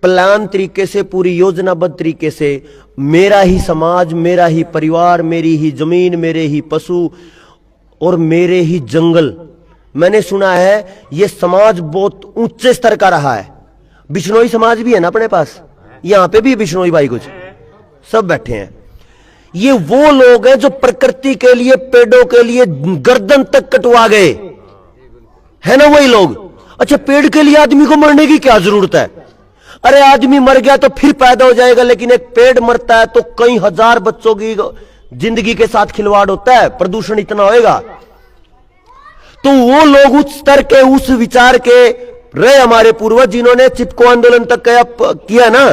Speaker 1: प्लान तरीके से, पूरी योजनाबद्ध तरीके से, मेरा ही समाज, मेरा ही परिवार, मेरी ही जमीन, मेरे ही पशु और मेरे ही जंगल। मैंने सुना है ये समाज बहुत ऊंचे स्तर का रहा है। बिश्नोई समाज भी है ना अपने पास, यहां पे भी बिश्नोई भाई कुछ सब बैठे हैं। ये वो लोग हैं जो प्रकृति के लिए, पेड़ों के लिए गर्दन तक कटवा गए, है ना वही लोग। अच्छा, पेड़ के लिए आदमी को मरने की क्या जरूरत है? अरे आदमी मर गया तो फिर पैदा हो जाएगा, लेकिन एक पेड़ मरता है तो कई हजार बच्चों की जिंदगी के साथ खिलवाड़ होता है, प्रदूषण इतना होएगा। तो वो लोग उस स्तर के, उस विचार के रहे हमारे पूर्वज, जिन्होंने चिपको आंदोलन तक किया ना,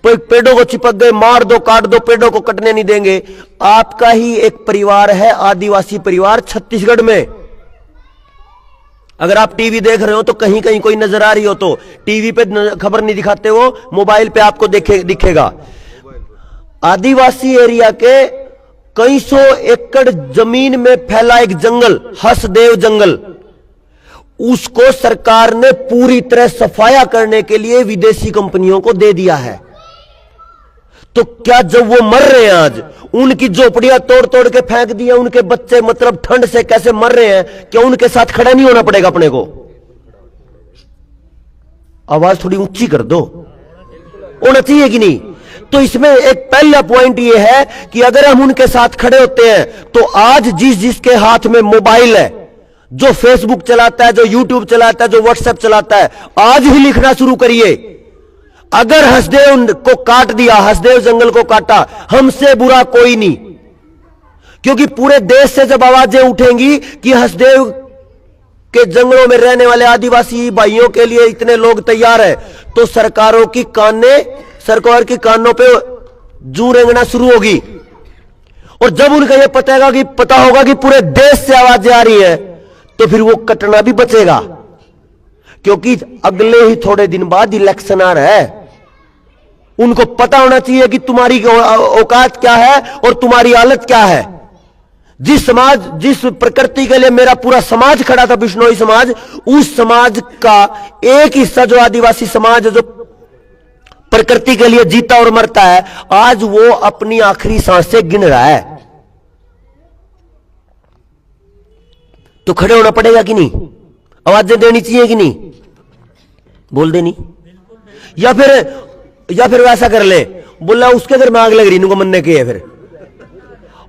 Speaker 1: पेड़ों को चिपक गए, मार दो काट दो, पेड़ों को कटने नहीं देंगे। आपका ही एक परिवार है, आदिवासी परिवार छत्तीसगढ़ में। अगर आप टीवी देख रहे हो तो कहीं कहीं कोई नजर आ रही हो तो टीवी पे खबर नहीं दिखाते, वो मोबाइल पे आपको दिखेगा। आदिवासी एरिया के कई सौ एकड़ जमीन में फैला एक जंगल, हसदेव जंगल, उसको सरकार ने पूरी तरह सफाया करने के लिए विदेशी कंपनियों को दे दिया है। तो क्या जब वो मर रहे हैं, आज उनकी झोपड़ियां तोड़ तोड़ के फेंक दी है, उनके बच्चे मतलब ठंड से कैसे मर रहे हैं, क्या उनके साथ खड़ा नहीं होना पड़ेगा अपने को? आवाज थोड़ी ऊंची कर दो, होना चाहिए कि नहीं? तो इसमें एक पहला पॉइंट ये है कि अगर हम उनके साथ खड़े होते हैं तो आज जिसके हाथ में मोबाइल है, जो फेसबुक चलाता है, जो यूट्यूब चलाता है, जो व्हाट्सएप चलाता है, आज ही लिखना शुरू करिए। अगर हसदेव को काट दिया, हसदेव जंगल को काटा, हमसे बुरा कोई नहीं। क्योंकि पूरे देश से जब आवाजें उठेंगी कि हसदेव के जंगलों में रहने वाले आदिवासी भाइयों के लिए इतने लोग तैयार हैं, तो सरकार की कानों पे जू रेंगना शुरू होगी। और जब उनका यह पता होगा कि पूरे देश से आवाजें आ रही है, तो फिर वो कटना भी बचेगा। क्योंकि अगले ही थोड़े दिन बाद इलेक्शन आ रहा है। उनको पता होना चाहिए कि तुम्हारी औकात क्या है और तुम्हारी हालत क्या है। जिस प्रकृति के लिए मेरा पूरा समाज खड़ा था, बिश्नोई समाज, उस समाज का एक हिस्सा जो आदिवासी समाज है, जो प्रकृति के लिए जीता और मरता है, आज वो अपनी आखिरी सांसें गिन रहा है। तो खड़े होना पड़ेगा कि नहीं? आवाजें देनी चाहिए कि नहीं? बोल देनी। या फिर वैसा कर ले, बोला उसके घर में आग लग रही, इनको मन्ने की है फिर,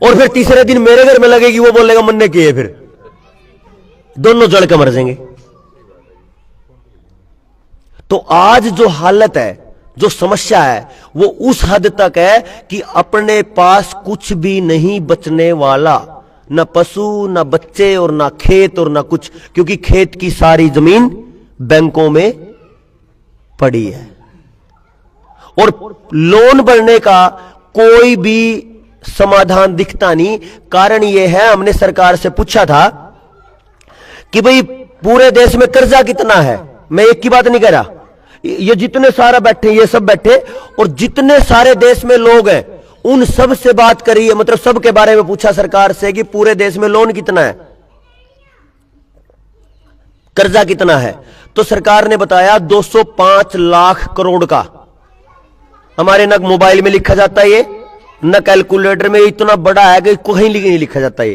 Speaker 1: और फिर तीसरे दिन मेरे घर में लगेगी, वो बोलेगा मन्ने की है, फिर दोनों जड़ के मर जाएंगे। तो आज जो हालत है, जो समस्या है, वो उस हद तक है कि अपने पास कुछ भी नहीं बचने वाला, ना पशु, ना बच्चे, और ना खेत, और ना कुछ। क्योंकि खेत की सारी जमीन बैंकों में पड़ी है और लोन भरने का कोई भी समाधान दिखता नहीं। कारण यह है, हमने सरकार से पूछा था कि भाई पूरे देश में कर्जा कितना है। मैं एक की बात नहीं कह रहा, ये जितने सारा बैठे, ये सब बैठे, और जितने सारे देश में लोग हैं उन सब से बात करी, मतलब सब के बारे में पूछा सरकार से कि पूरे देश में लोन कितना है, कर्जा कितना है। तो सरकार ने बताया 205 लाख करोड़ का। हमारे न मोबाइल में लिखा जाता है ये, न कैलकुलेटर में, इतना बड़ा है कि कहीं नहीं लिखा जाता ये,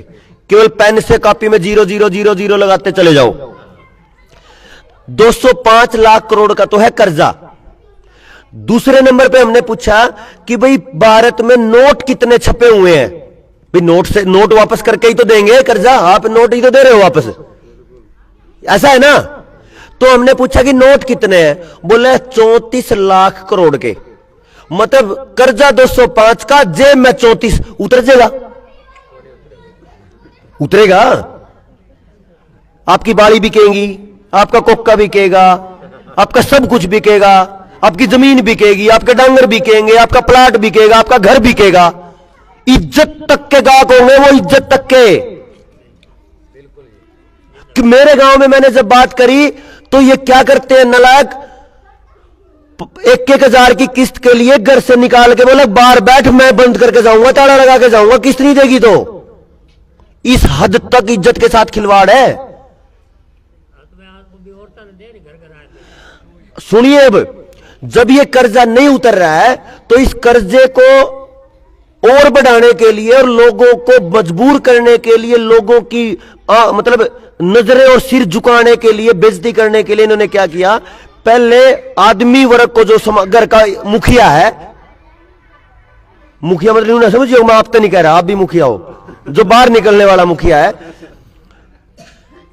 Speaker 1: केवल पेन से कॉपी में 0,0,0,0 लगाते चले जाओ। 205 लाख करोड़ का तो है कर्जा। दूसरे नंबर पे हमने पूछा कि भाई भारत में नोट कितने छपे हुए हैं। भाई नोट वापस करके ही तो देंगे कर्जा, आप नोट ही तो दे रहे हो वापस, ऐसा है ना। तो हमने पूछा कि नोट कितने हैं, बोले 34 लाख करोड़ के। मतलब कर्जा 205 का, जेब में 34, उतर जाएगा, उतरेगा। आपकी बाड़ी बिकेगी, आपका कोक्का बिकेगा, आपका सब कुछ बिकेगा, आपकी जमीन बिकेगी, आपके डांगर बिकेंगे, आपका प्लाट बिकेगा, आपका घर बिकेगा। इज्जत तक के गाहक होंगे वो, इज्जत तक के। कि मेरे गांव में मैंने जब बात करी तो ये क्या करते हैं नालायक, 1-1 हजार की किस्त के लिए घर से निकाल के बोले बाहर बैठ, मैं बंद करके जाऊंगा, ताला लगा के जाऊंगा, किस्त नहीं देगी। तो इस हद तक इज्जत के साथ खिलवाड़ है। सुनिए, अब जब ये कर्जा नहीं उतर रहा है तो इस कर्जे को और बढ़ाने के लिए और लोगों को मजबूर करने के लिए, लोगों की मतलब नजरें और सिर झुकाने के लिए, बेइज्जती करने के लिए इन्होंने क्या किया, पहले आदमी वर्ग को, जो घर का मुखिया है, मुखिया मतलब उन्हें समझिए, मैं आप तो नहीं कह रहा, आप भी मुखिया हो, जो बाहर निकलने वाला मुखिया है,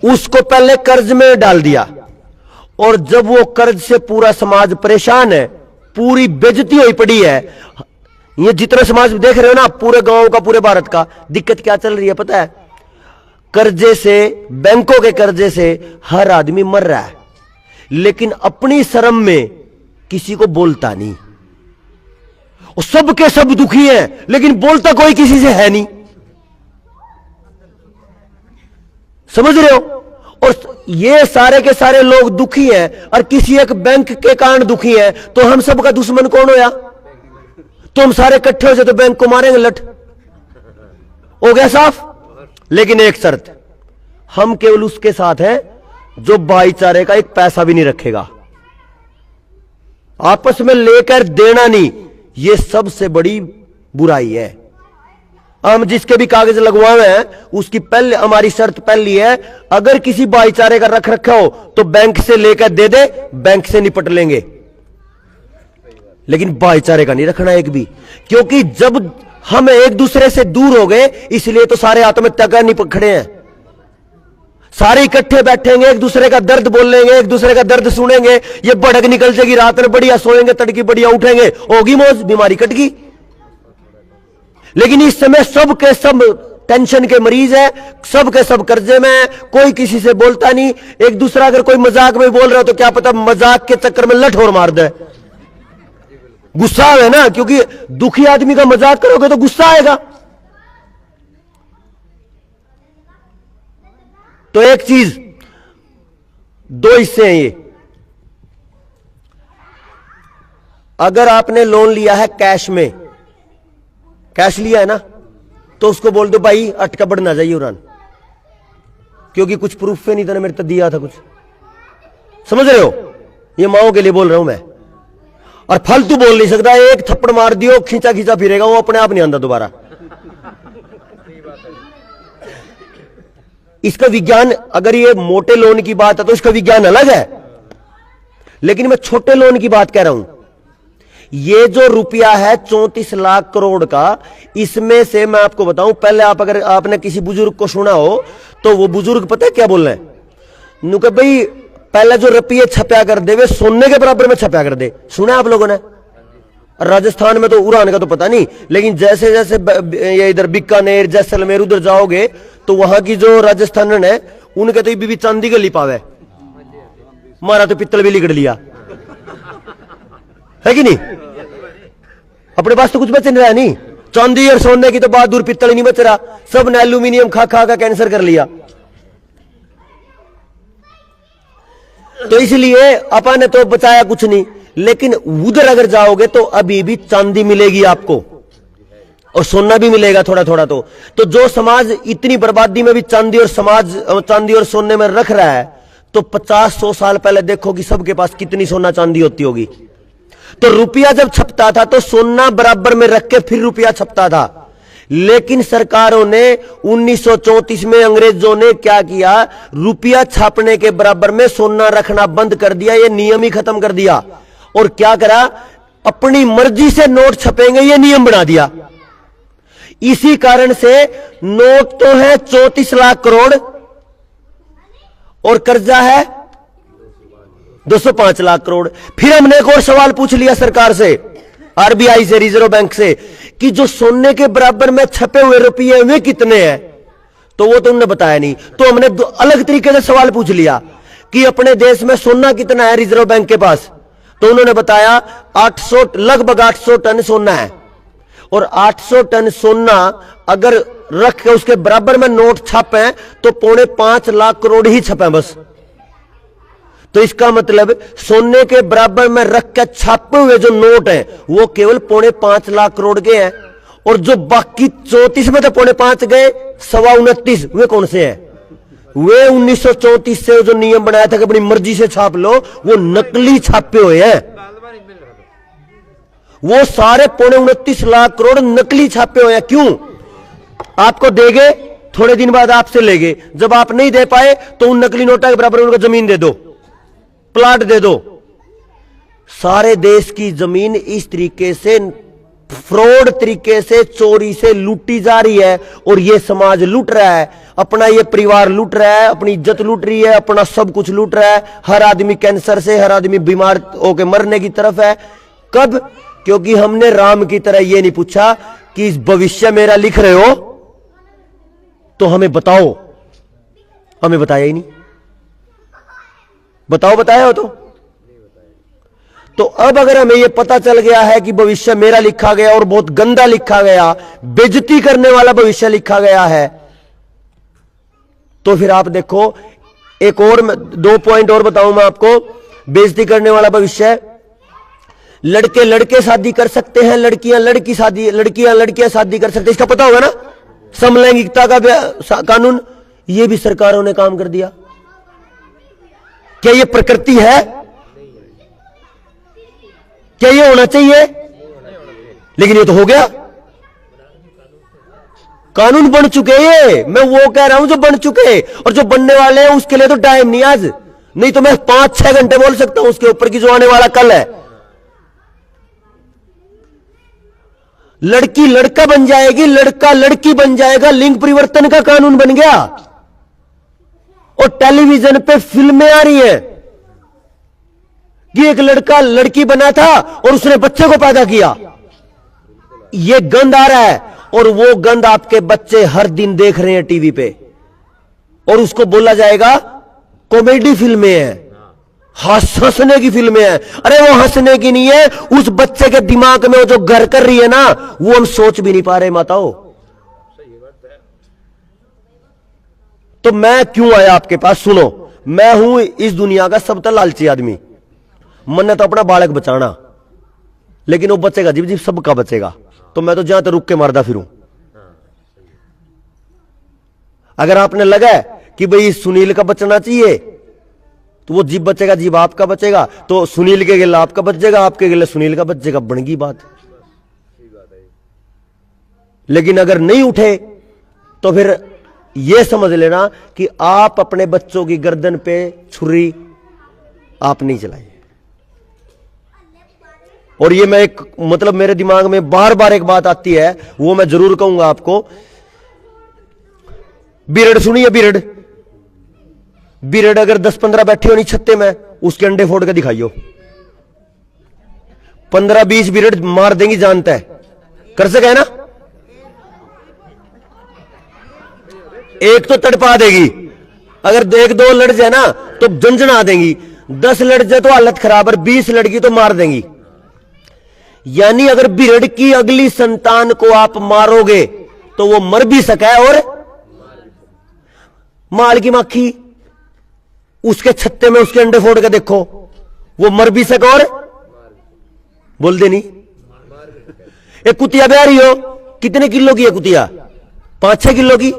Speaker 1: उसको पहले कर्ज में डाल दिया। और जब वो कर्ज से पूरा समाज परेशान है, पूरी बेइज्जती हुई पड़ी है, ये जितना समाज देख रहे हो ना, पूरे गांव का, पूरे भारत का, दिक्कत क्या चल रही है पता है? कर्जे से, बैंकों के कर्जे से हर आदमी मर रहा है, लेकिन अपनी शर्म में किसी को बोलता नहीं। और सब के सब दुखी हैं, लेकिन बोलता कोई किसी से है नहीं। समझ रहे हो? और ये सारे के सारे लोग दुखी हैं और किसी एक बैंक के कारण दुखी हैं, तो हम सबका दुश्मन कौन होया? तो हम सारे इकट्ठे हो जाए तो बैंक को मारेंगे लट, हो गया साफ। लेकिन एक शर्त, हम केवल उसके साथ हैं जो भाईचारे का एक पैसा भी नहीं रखेगा, आपस में लेकर देना नहीं, ये सबसे बड़ी बुराई है। हम जिसके भी कागज लगवाए हैं उसकी पहले हमारी शर्त पहली है, अगर किसी भाईचारे का रख रखा हो तो बैंक से लेकर दे दे, बैंक से निपट लेंगे, लेकिन भाईचारे का नहीं रखना एक भी। क्योंकि जब हम एक दूसरे से दूर हो गए, इसलिए तो सारे आत्महत्या करने पर खड़े हैं। सारे इकट्ठे बैठेंगे, एक दूसरे का दर्द बोलेंगे, एक दूसरे का दर्द सुनेंगे, ये भड़क निकल जाएगी, रात में बढ़िया सोएंगे, तड़की बढ़िया उठेंगे, होगी मौज, बीमारी कट गई। लेकिन इस समय सब के सब टेंशन के मरीज है, सब के सब कर्जे में है, कोई किसी से बोलता नहीं। एक दूसरा अगर कोई मजाक में बोल रहा हो तो क्या पता मजाक के चक्कर में लठ और मार दे। गुस्सा है ना, क्योंकि दुखी आदमी का मजाक करोगे तो गुस्सा आएगा। तो एक चीज, दो हिस्से हैं ये। अगर आपने लोन लिया है कैश में, कैश लिया है ना, तो उसको बोल दो भाई अटका बढ़ ना जाइए उड़ान, क्योंकि कुछ प्रूफ है नहीं, तो मेरे तो दिया था कुछ। समझ रहे हो? ये माओ के लिए बोल रहा हूं मैं। और फालतू बोल नहीं सकता, एक थप्पड़ मार दियो खींचा खींचा फिरेगा, वो अपने आप नहीं आंदा दोबारा। इसका विज्ञान, अगर ये मोटे लोन की बात है तो इसका विज्ञान अलग है, लेकिन मैं छोटे लोन की बात कह रहा हूं। ये जो रुपया है 34 लाख करोड़ का, इसमें से मैं आपको बताऊं, पहले आप अगर आपने किसी बुजुर्ग को सुना हो तो वो बुजुर्ग पता है क्या बोल रहे हैं? नुके भाई पहले जो रुपये छपया कर दे वे सोने के बराबर में छपया कर दे। सुना आप लोगों ने? राजस्थान में तो उड़ान का तो पता नहीं, लेकिन जैसे जैसे ये इधर बीकानेर जैसलमेर उधर जाओगे तो वहां की जो राजस्थान है उनके तो भी चांदी के लिपावे, मारा तो पित्तल भी लिगड़ लिया है कि नहीं? अपने पास तो कुछ बच नहीं रहा, नहीं चांदी और सोने की तो बात दूर, पित्तल ही नहीं बच रहा, सब ने एल्यूमिनियम खा खा का कैंसर कर लिया। तो इसलिए अपन ने तो बचाया कुछ नहीं, लेकिन उधर अगर जाओगे तो अभी भी चांदी मिलेगी आपको और सोना भी मिलेगा थोड़ा थोड़ा। तो जो समाज इतनी बर्बादी में भी चांदी और सोने में रख रहा है, तो 50-100 साल पहले देखो कि सबके पास कितनी सोना चांदी होती होगी। तो रुपया जब छपता था तो सोना बराबर में रख के फिर रुपया छपता था। लेकिन सरकारों ने 1934 में अंग्रेजों ने क्या किया, रुपया छापने के बराबर में सोना रखना बंद कर दिया, ये नियम ही खत्म कर दिया। और क्या करा, अपनी मर्जी से नोट छपेंगे ये नियम बना दिया। इसी कारण से नोट तो है 34 लाख करोड़ और कर्जा है 205 लाख करोड़। फिर हमने एक और सवाल पूछ लिया सरकार से, आरबीआई से, रिजर्व बैंक से, कि जो सोने के बराबर में छपे हुए रुपये वे कितने हैं, तो वो तो उन्होंने बताया नहीं। तो हमने अलग तरीके से सवाल पूछ लिया कि अपने देश में सोना कितना है रिजर्व बैंक के पास, तो उन्होंने बताया 800, लगभग 800 टन सोना है। और 800 टन सोना अगर रख के उसके बराबर में नोट छापे तो 5.25 लाख करोड़ ही छपे बस। तो इसका मतलब सोने के बराबर में रख के छापे हुए जो नोट हैं वो केवल 5.25 लाख करोड़ के हैं, और जो बाकी 34 में तो 5.25 गए, 29.25 वे कौन से हैं? वे 1934 से जो नियम बनाया था कि अपनी मर्जी से छाप लो, वो नकली छापे हुए हैं। वो सारे 29.25 लाख करोड़ नकली छापे हुए हैं। क्यों? आपको देंगे, थोड़े दिन बाद आपसे लेंगे, जब आप नहीं दे पाए तो उन नकली नोटा के बराबर उनको जमीन दे दो, प्लाट दे दो। सारे देश की जमीन इस तरीके से फ्रॉड तरीके से चोरी से लूटी जा रही है, और ये समाज लूट रहा है, अपना ये परिवार लूट रहा है, अपनी इज्जत लूट रही है, अपना सब कुछ लूट रहा है। हर आदमी कैंसर से, हर आदमी बीमार होकर मरने की तरफ है। कब? क्योंकि हमने राम की तरह ये नहीं पूछा कि इस भविष्य मेरा लिख रहे हो तो हमें बताओ, हमें बताया ही नहीं। बताओ, बताया हो तो अब अगर हमें यह पता चल गया है कि भविष्य मेरा लिखा गया और बहुत गंदा लिखा गया, बेइज्जती करने वाला भविष्य लिखा गया है, तो फिर आप देखो, एक और 2 पॉइंट और बताऊं मैं आपको। बेइज्जती करने वाला भविष्य, लड़के लड़के शादी कर सकते हैं, लड़कियां लड़कियां शादी कर सकते हैं, इसका पता होगा ना। समलैंगिकता का कानून, यह भी सरकारों ने काम कर दिया। क्या यह प्रकृति है? क्या यह होना चाहिए? लेकिन ये तो हो गया, कानून बन चुके ये। मैं वो कह रहा हूं जो बन चुके, और जो बनने वाले हैं उसके लिए तो टाइम नहीं आज, नहीं तो मैं 5-6 घंटे बोल सकता हूं उसके ऊपर की जो आने वाला कल है। लड़की लड़का बन जाएगी, लड़का लड़की बन जाएगा, लिंग परिवर्तन का कानून बन गया। और टेलीविजन पे फिल्में आ रही हैं कि एक लड़का लड़की बना था और उसने बच्चे को पैदा किया। यह गंद आ रहा है, और वो गंद आपके बच्चे हर दिन देख रहे हैं टीवी पे, और उसको बोला जाएगा कॉमेडी फिल्में हैं, हंसने की फिल्में हैं। अरे वो हंसने की नहीं है, उस बच्चे के दिमाग में वो जो घर कर रही है ना, वो हम सोच भी नहीं पा रहे माताओं। तो मैं क्यों आया आपके पास? सुनो, मैं हूं इस दुनिया का सबसे लालची आदमी। मन ने तो अपना बालक बचाना, लेकिन वो बचेगा जीव जीव सबका बचेगा, तो मैं तो जहां तक रुक के मारदा फिरूं। अगर आपने लगा कि भाई सुनील का बचना चाहिए, तो वो जीव बचेगा, जीव आपका बचेगा, तो सुनील के गिले आपका बचेगा, आपके गिले सुनील का बचेगा, बन गई बात। लेकिन अगर नहीं उठे तो फिर यह समझ लेना कि आप अपने बच्चों की गर्दन पे छुरी आप नहीं चलाइए। और ये मैं एक मतलब मेरे दिमाग में बार बार एक बात आती है, वो मैं जरूर कहूंगा आपको। बिरड़ सुनिए, बिरड़ बिरड़ अगर 10-15 बैठे हो नहीं छत्ते में, उसके अंडे फोड़ के दिखाइयो, 15-20 बिरड़ मार देंगी, जानता है, कर सके ना। एक तो तड़पा देगी, अगर 1-2 लड़ जाए ना तो झंझना देंगी, 10 लड़ जाए तो हालत खराब, और 20 लड़की तो मार देंगी। यानी अगर बिरड़ की अगली संतान को आप मारोगे तो वो मर भी सके, और माल की मक्खी उसके छत्ते में उसके अंडे फोड़ के देखो, वो मर भी सके और बोल दे नहीं। एक कुतिया ब्याह रही हो, कितने किलो की है कुतिया? 5-6 किलो की।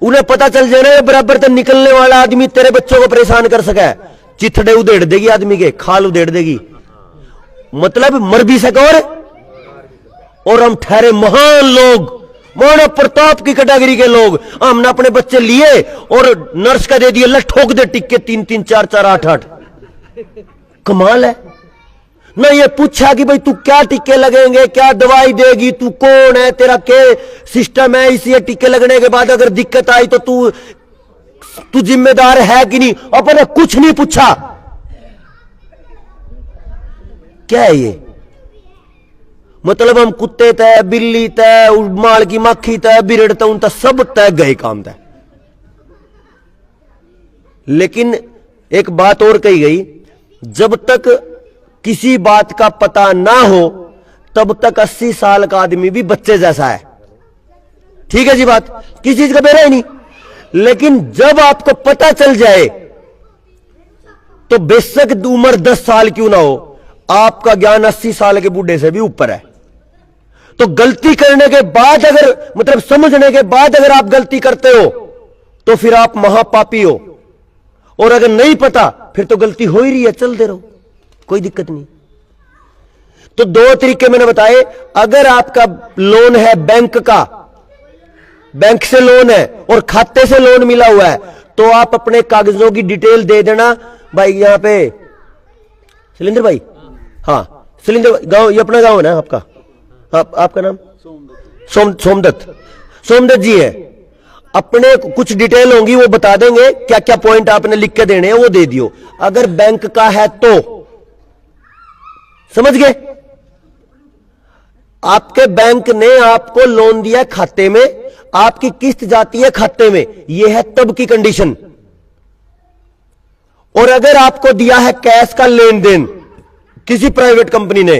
Speaker 1: उन्हें पता चल जाए ना बराबर तक निकलने वाला आदमी तेरे बच्चों को परेशान कर सके, चिथड़े उधेड़ देगी आदमी के, खाल उधेड़ देगी, मतलब मर भी सके और हम ठहरे महान लोग, मानो प्रताप की कैटेगरी के लोग। हमने अपने बच्चे लिए और नर्स का दे दिए, ल ठोक दे टिक्के 3-3, 4-4, 8-8। कमाल है ना। ये पूछा कि भाई तू क्या टिक्के लगेंगे, क्या दवाई देगी, तू कौन है, तेरा क्या सिस्टम है, इसी टिक्के लगने के बाद अगर दिक्कत आई तो तू जिम्मेदार है कि नहीं, अपने कुछ नहीं पूछा। क्या है ये? मतलब हम कुत्ते तय, बिल्ली तय, माल की मक्खी तय, बिरड़ तय, सब तय गए काम तय। लेकिन एक बात और कही गई, जब तक किसी बात का पता ना हो तब तक 80 साल का आदमी भी बच्चे जैसा है। ठीक है जी बात, किसी चीज का बेरा ही नहीं। लेकिन जब आपको पता चल जाए तो बेशक उम्र 10 साल क्यों ना हो, आपका ज्ञान 80 साल के बूढ़े से भी ऊपर है। तो गलती करने के बाद अगर मतलब समझने के बाद अगर आप गलती करते हो तो फिर आप महापापी हो, और अगर नहीं पता फिर तो गलती हो ही रही है, चलते रहो, कोई दिक्कत नहीं। तो 2 तरीके मैंने बताए। अगर आपका लोन है बैंक का, बैंक से लोन है और खाते से लोन मिला हुआ है, तो आप अपने कागजों की डिटेल दे देना। भाई यहां पे शैलेंद्र भाई, हाँ शैलेंद्र गांव, ये अपना गांव है ना आपका? आपका नाम सोमदत्त जी है। अपने कुछ डिटेल होंगी वो बता देंगे, क्या क्या पॉइंट आपने लिख के देने हैं वो दे दियो। अगर बैंक का है तो समझ गए, आपके बैंक ने आपको लोन दिया खाते में, आपकी किस्त जाती है खाते में, यह है तब की कंडीशन। और अगर आपको दिया है कैश का लेन देन, किसी प्राइवेट कंपनी ने,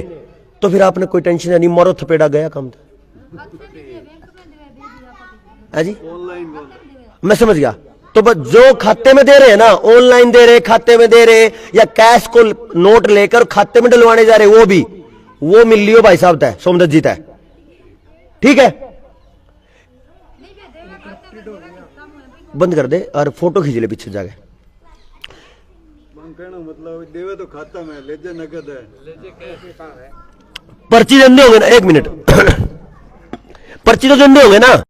Speaker 1: तो फिर आपने कोई टेंशन नहीं, मोरो थपेड़ा गया काम था। है जी, मैं समझ गया। तो बस जो खाते में दे रहे हैं ना, ऑनलाइन दे रहे, खाते में दे रहे, या कैश को नोट लेकर खाते में डलवाने जा रहे, वो भी वो मिल लियो भाई साहब तय सोमदत्त जी तय, ठीक है। बंद कर दे और फोटो खींच ले पीछे जाके।
Speaker 2: मतलब देवे तो खाता में लेजे नगद है,
Speaker 1: पर्ची देंदे होंगे ना, एक मिनट पर्ची तो देंदे होंगे ना।